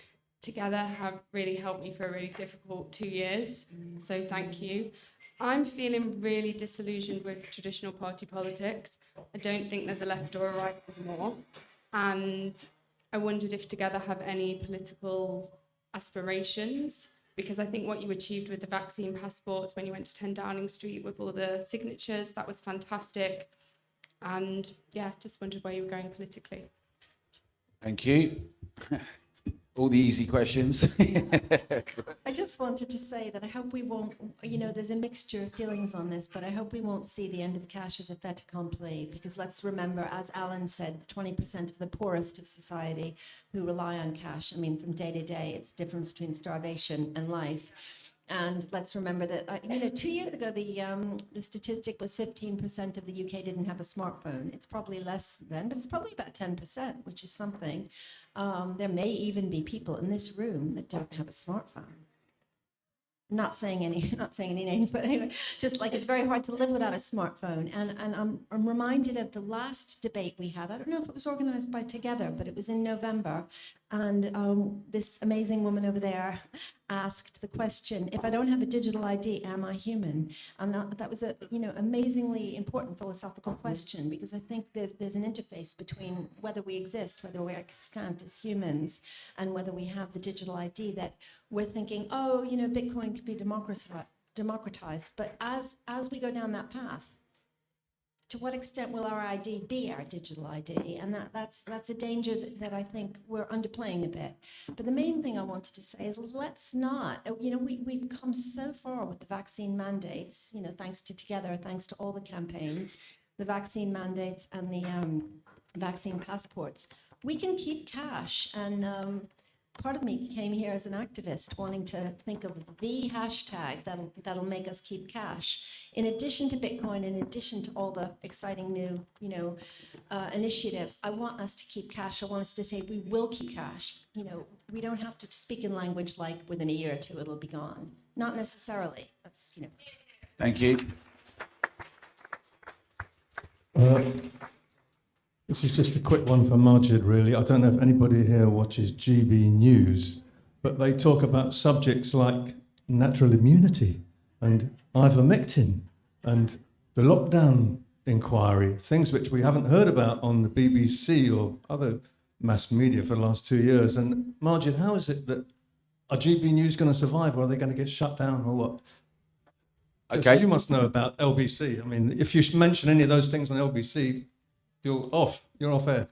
together have really helped me for a really difficult 2 years. So thank you. I'm feeling really disillusioned with traditional party politics. I don't think there's a left or a right anymore. And I wondered if Together have any political aspirations, because I think what you achieved with the vaccine passports when you went to 10 Downing Street with all the signatures, that was fantastic. And yeah, just wondered where you were going politically. Thank you. All the easy questions. I just wanted to say that I hope we won't, there's a mixture of feelings on this, but I hope we won't see the end of cash as a fait accompli, because let's remember, as Alan said, 20% of the poorest of society who rely on cash. I mean, from day to day, it's the difference between starvation and life. And let's remember that, 2 years ago, the statistic was 15% of the UK didn't have a smartphone. It's probably less then, but it's probably about 10%, which is something. There may even be people in this room that don't have a smartphone. Not saying any names, but anyway, just like it's very hard to live without a smartphone. And I'm reminded of the last debate we had. I don't know if it was organized by Together, but it was in November. And this amazing woman over there asked the question, if I don't have a digital ID, am I human? And that was a amazingly important philosophical question, because I think there's an interface between whether we exist, whether we're extant as humans, and whether we have the digital ID, that we're thinking, Bitcoin could be democratized. But as we go down that path, to what extent will our ID be our digital ID? And that's a danger that I think we're underplaying a bit. But the main thing I wanted to say is, let's not, we've come so far with the vaccine mandates, thanks to Together, thanks to all the campaigns, the vaccine mandates and the vaccine passports. We can keep cash. And part of me came here as an activist, wanting to think of the hashtag that'll make us keep cash. In addition to Bitcoin, in addition to all the exciting new, initiatives, I want us to keep cash. I want us to say we will keep cash. We don't have to speak in language like within a year or two it'll be gone. Not necessarily. That's. Thank you. This is just a quick one for Maajid, really. I don't know if anybody here watches GB News, but they talk about subjects like natural immunity and ivermectin and the lockdown inquiry, things which we haven't heard about on the BBC or other mass media for the last 2 years. And Maajid, how is it that are GB News going to survive, or are they going to get shut down, or what? Okay. You must know about LBC. I mean, if you mention any of those things on LBC, you're off air.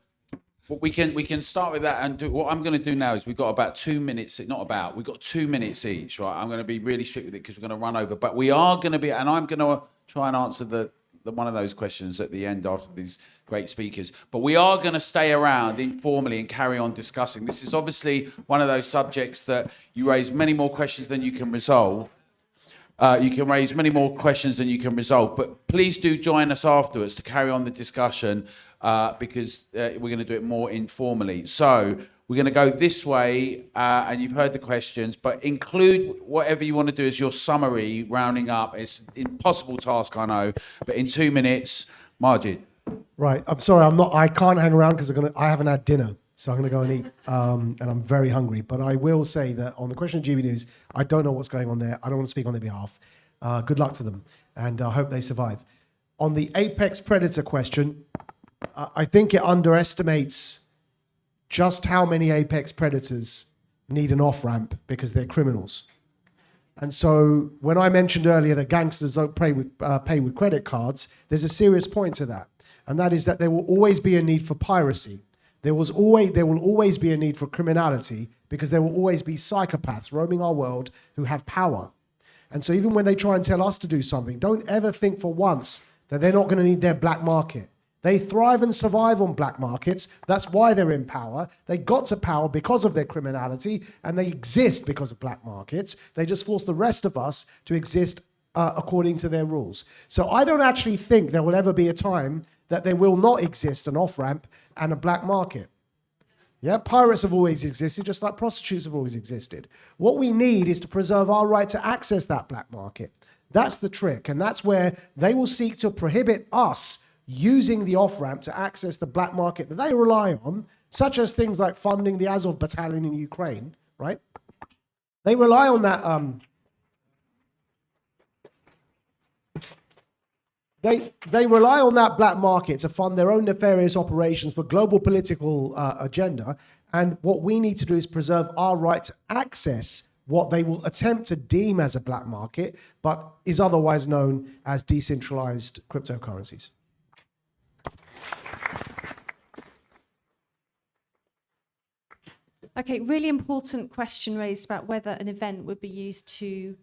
Well, we can start with that, and what I'm going to do now is we've got about 2 minutes. We've got 2 minutes each, right? I'm going to be really strict with it because we're going to run over. But we are going to be, and I'm going to try and answer the one of those questions at the end after these great speakers. But we are going to stay around informally and carry on discussing. This is obviously one of those subjects that you raise many more questions than you can resolve. You can raise many more questions than you can resolve, but please do join us afterwards to carry on the discussion because we're going to do it more informally. So we're going to go this way, and you've heard the questions, but include whatever you want to do as your summary, rounding up. It's an impossible task, I know, but in 2 minutes, Maajid. Right. I'm sorry. I can't hang around because I haven't had dinner. So I'm going to go and eat, and I'm very hungry. But I will say that on the question of GB News, I don't know what's going on there. I don't want to speak on their behalf. Good luck to them, and I hope they survive. On the apex predator question, I think it underestimates just how many apex predators need an off-ramp because they're criminals. And so when I mentioned earlier that gangsters don't pay with credit cards, there's a serious point to that. And that is that there will always be a need for piracy. There will always be a need for criminality because there will always be psychopaths roaming our world who have power. And so even when they try and tell us to do something, don't ever think for once that they're not going to need their black market. They thrive and survive on black markets. That's why they're in power. They got to power because of their criminality, and they exist because of black markets. They just force the rest of us to exist according to their rules. So I don't actually think there will ever be a time that there will not exist an off-ramp and a black market. Yeah, pirates have always existed, just like prostitutes have always existed. What we need is to preserve our right to access that black market. That's the trick, and that's where they will seek to prohibit us using the off-ramp to access the black market that they rely on, such as things like funding the Azov battalion in Ukraine, right? They rely on that. They rely on that black market to fund their own nefarious operations for global political agenda. And what we need to do is preserve our right to access what they will attempt to deem as a black market, but is otherwise known as decentralized cryptocurrencies. Okay, really important question raised about whether an event would be used to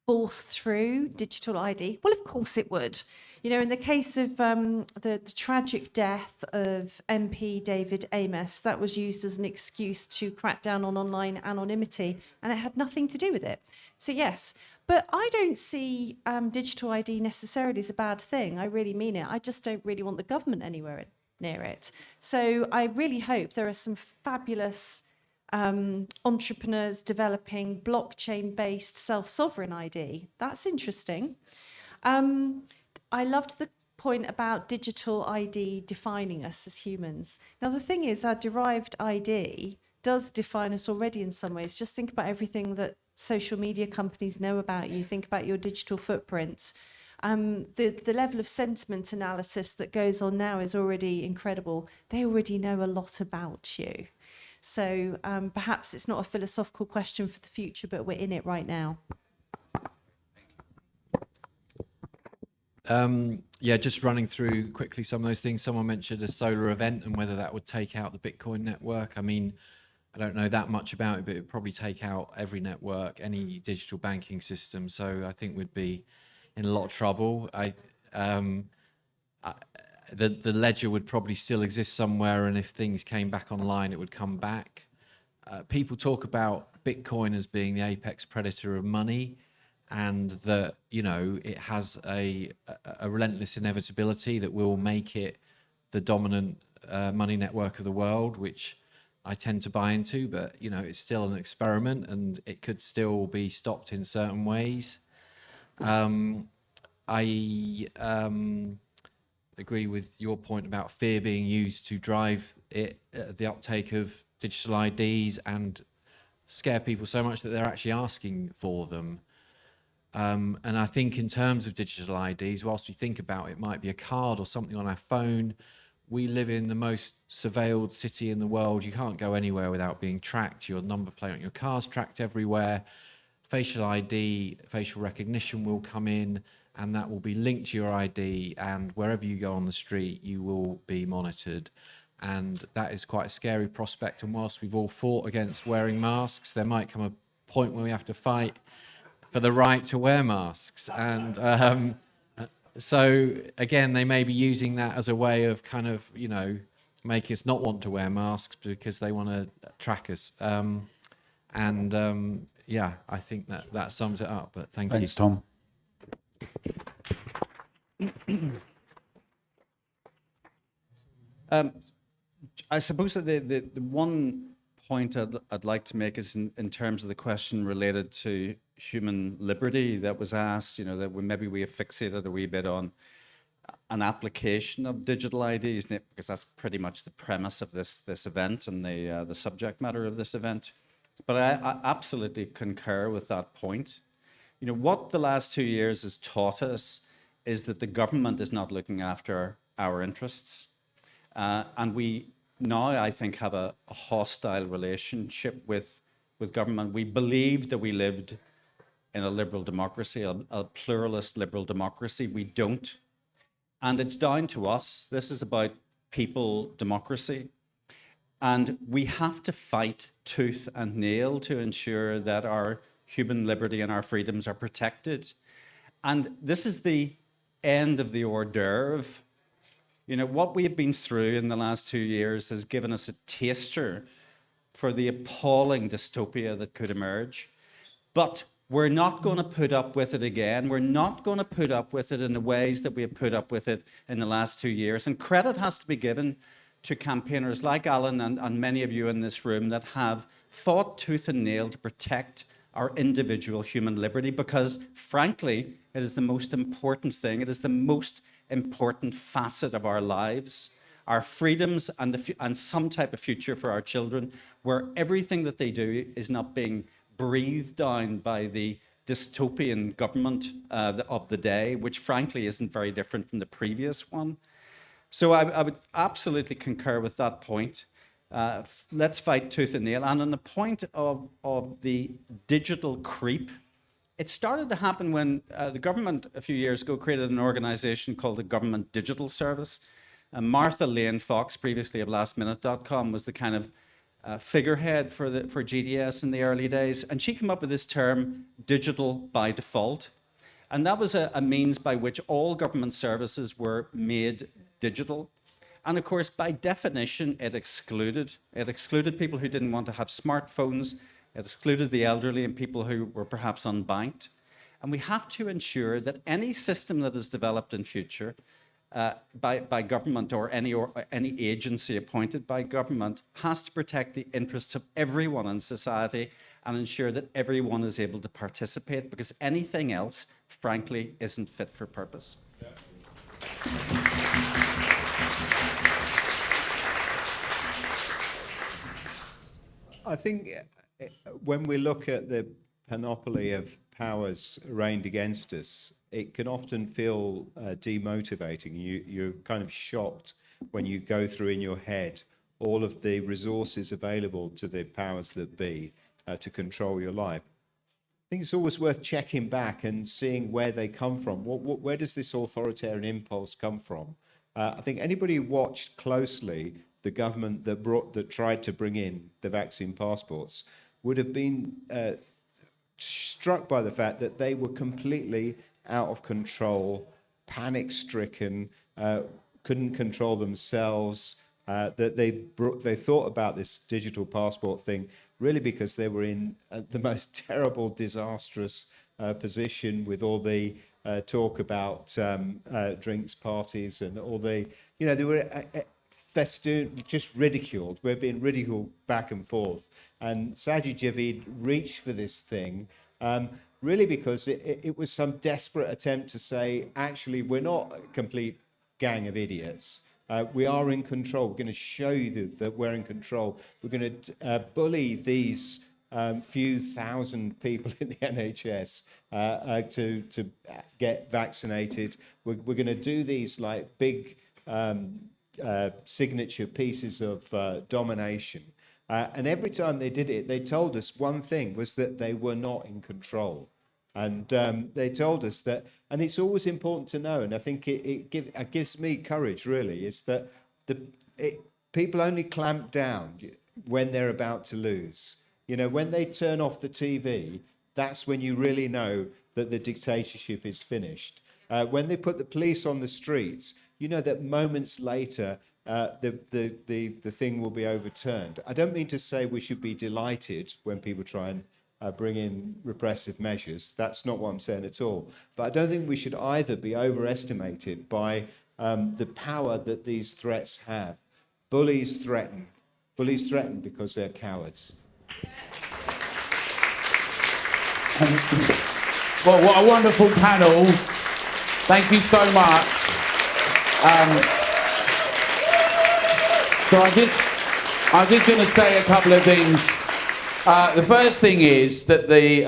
force through digital ID. Well, of course it would. You know, in the case of the tragic death of MP David Amos, that was used as an excuse to crack down on online anonymity, and it had nothing to do with it. So yes, but I don't see digital ID necessarily as a bad thing. I really mean it. I just don't really want the government anywhere near it. So I really hope there are some fabulous entrepreneurs developing blockchain-based self-sovereign ID. That's interesting. I loved the point about digital ID defining us as humans. Now, the thing is, our derived ID does define us already in some ways. Just think about everything that social media companies know about you. Think about your digital footprint. The level of sentiment analysis that goes on now is already incredible. They already know a lot about you. So perhaps it's not a philosophical question for the future, but we're in it right now. Yeah, just running through quickly some of those things. Someone mentioned a solar event and whether that would take out the Bitcoin network. I mean, I don't know that much about it, but it would probably take out every network, any digital banking system. So I think we'd be in a lot of trouble. The ledger would probably still exist somewhere, and if things came back online, it would come back. People talk about Bitcoin as being the apex predator of money, and that, you know, it has a relentless inevitability that will make it the dominant money network of the world, which I tend to buy into. But, you know, it's still an experiment, and it could still be stopped in certain ways. I agree with your point about fear being used to drive the uptake of digital IDs and scare people so much that they're actually asking for them. And I think in terms of digital IDs, whilst we think about it might be a card or something on our phone, we live in the most surveilled city in the world. You can't go anywhere without being tracked. Your number plate on your car's tracked everywhere. Facial ID, facial recognition will come in, and that will be linked to your ID, and wherever you go on the street, you will be monitored. And that is quite a scary prospect. And whilst we've all fought against wearing masks, there might come a point where we have to fight for the right to wear masks. And so, again, they may be using that as a way of kind of, you know, make us not want to wear masks because they want to track us. Yeah, I think that sums it up, but thank you. Thanks, Tom. I suppose that the one point I'd like to make is in terms of the question related to human liberty that was asked, you know, that maybe we have fixated a wee bit on an application of digital IDs, because that's pretty much the premise of this event and the subject matter of this event. But I absolutely concur with that point. You know, what the last 2 years has taught us is that the government is not looking after our interests. And we now, I think, have a hostile relationship with government. We believed that we lived in a liberal democracy, a pluralist liberal democracy. We don't. And it's down to us. This is about people democracy. And we have to fight tooth and nail to ensure that our human liberty and our freedoms are protected. And this is the end of the hors d'oeuvre. You know, what we have been through in the last 2 years has given us a taster for the appalling dystopia that could emerge. But we're not going to put up with it again. We're not going to put up with it in the ways that we have put up with it in the last 2 years. And credit has to be given to campaigners like Alan and many of you in this room that have fought tooth and nail to protect our individual human liberty, because frankly, it is the most important thing. It is the most important facet of our lives. our freedoms, and and some type of future for our children, where everything that they do is not being breathed down by the dystopian government of the day, which frankly isn't very different from the previous one. So I would absolutely concur with that point. Let's fight tooth and nail. And on the point of the digital creep, it started to happen when the government a few years ago created an organization called the Government Digital Service. Martha Lane Fox, previously of lastminute.com, was the kind of figurehead for GDS in the early days. And she came up with this term, digital by default. And that was a means by which all government services were made digital. And of course, by definition, it excluded people who didn't want to have smartphones. It excluded the elderly and people who were perhaps unbanked. And we have to ensure that any system that is developed in future by government or any agency appointed by government has to protect the interests of everyone in society and ensure that everyone is able to participate, because anything else, frankly, isn't fit for purpose. I think when we look at the panoply of powers arraigned against us, it can often feel demotivating. You're kind of shocked when you go through in your head all of the resources available to the powers that be to control your life. I think it's always worth checking back and seeing where they come from. Where does this authoritarian impulse come from? I think anybody who watched closely the government that tried to bring in the vaccine passports would have been struck by the fact that they were completely out of control, panic-stricken, couldn't control themselves, that they thought about this digital passport thing really because they were in the most terrible, disastrous position with all the talk about drinks parties and all the, they were festooned, just ridiculed. We're being ridiculed back and forth. And Sajid Javid reached for this thing really because it was some desperate attempt to say, actually, we're not a complete gang of idiots. We are in control. We're going to show you that we're in control. We're going to bully these few thousand people in the NHS to get vaccinated. We're going to do these like big signature pieces of domination. And every time they did it, they told us one thing, was that they were not in control. And they told us that, and it's always important to know, and I think it gives me courage, really, is that people only clamp down when they're about to lose. When they turn off the TV, that's when you really know that the dictatorship is finished. When they put the police on the streets, you know that moments later, the thing will be overturned. I don't mean to say we should be delighted when people try and bring in repressive measures. That's not what I'm saying at all. But I don't think we should either be overestimated by the power that these threats have. Bullies threaten because they're cowards. Well, what a wonderful panel. Thank you so much. So I'm just going to say a couple of things. The first thing is that the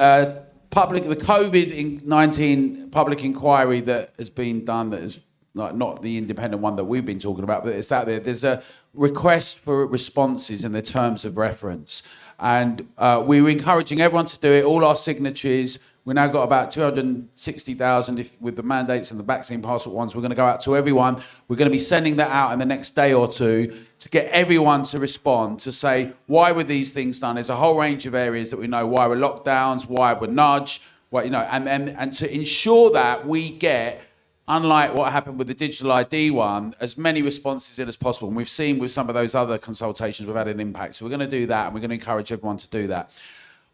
COVID-19 public inquiry that has been done, that is not the independent one that we've been talking about, but it's out there. There's a request for responses in the terms of reference. And we were encouraging everyone to do it, all our signatories. We've now got about 260,000 with the mandates and the vaccine passport ones. We're going to go out to everyone. We're going to be sending that out in the next day or two to get everyone to respond, to say, why were these things done? There's a whole range of areas that we know. Why were lockdowns? Why were nudge? And to ensure that we get, unlike what happened with the digital ID one, as many responses in as possible. And we've seen with some of those other consultations we've had an impact. So we're going to do that, and we're going to encourage everyone to do that.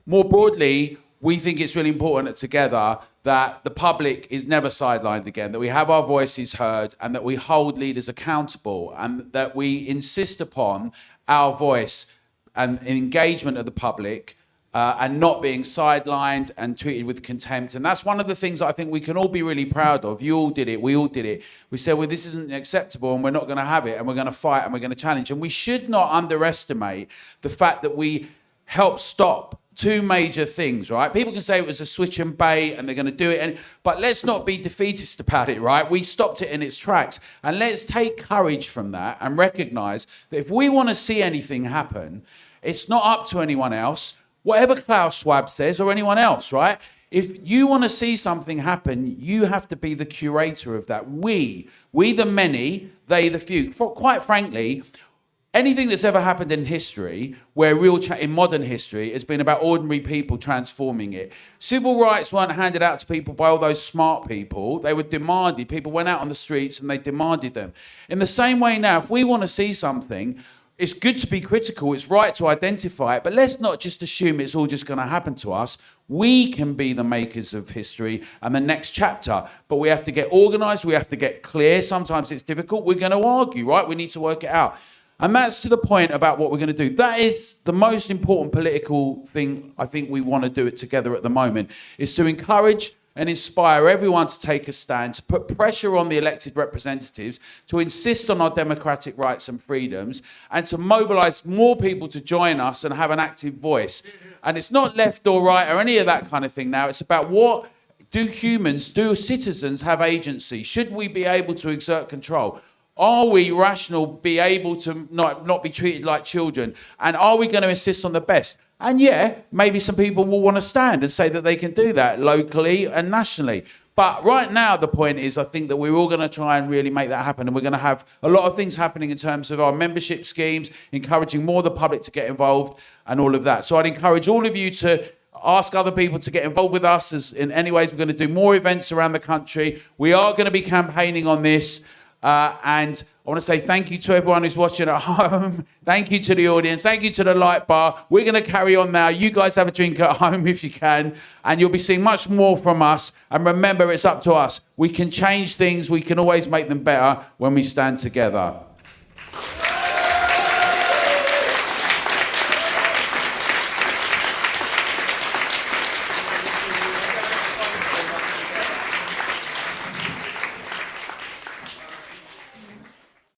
More broadly, we think it's really important that together that the public is never sidelined again, that we have our voices heard, and that we hold leaders accountable, and that we insist upon our voice and engagement of the public and not being sidelined and treated with contempt. And that's one of the things that I think we can all be really proud of. You all did it. We all did it. We said, well, this isn't acceptable and we're not going to have it and we're going to fight and we're going to challenge. And we should not underestimate the fact that we helped stop two major things, right? People can say it was a switch and bait and they're going to do it. But let's not be defeatist about it, right? We stopped it in its tracks. And let's take courage from that and recognize that if we want to see anything happen, it's not up to anyone else. Whatever Klaus Schwab says or anyone else, right? If you want to see something happen, you have to be the curator of that. We the many, they the few. Quite frankly, anything that's ever happened in history, where in modern history, has been about ordinary people transforming it. Civil rights weren't handed out to people by all those smart people. They were demanded. People went out on the streets and they demanded them. In the same way now, if we want to see something, it's good to be critical, it's right to identify it, but let's not just assume it's all just going to happen to us. We can be the makers of history and the next chapter, but we have to get organised, we have to get clear. Sometimes it's difficult, we're going to argue, right? We need to work it out. And that's to the point about what we're going to do. That is the most important political thing I think we want to do it together at the moment, is to encourage and inspire everyone to take a stand, to put pressure on the elected representatives, to insist on our democratic rights and freedoms, and to mobilise more people to join us and have an active voice. And it's not left or right or any of that kind of thing now. It's about what do citizens have agency? Should we be able to exert control? Are we rational, be able to not be treated like children? And are we going to insist on the best? And yeah, maybe some people will want to stand and say that they can do that locally and nationally. But right now, the point is, I think that we're all going to try and really make that happen. And we're going to have a lot of things happening in terms of our membership schemes, encouraging more of the public to get involved and all of that. So I'd encourage all of you to ask other people to get involved with us in any ways. We're going to do more events around the country. We are going to be campaigning on this. And I want to say thank you to everyone who's watching at home. Thank you to the audience. Thank you to the light bar. We're going to carry on now. You guys have a drink at home if you can. And you'll be seeing much more from us. And remember, it's up to us. We can change things. We can always make them better when we stand together.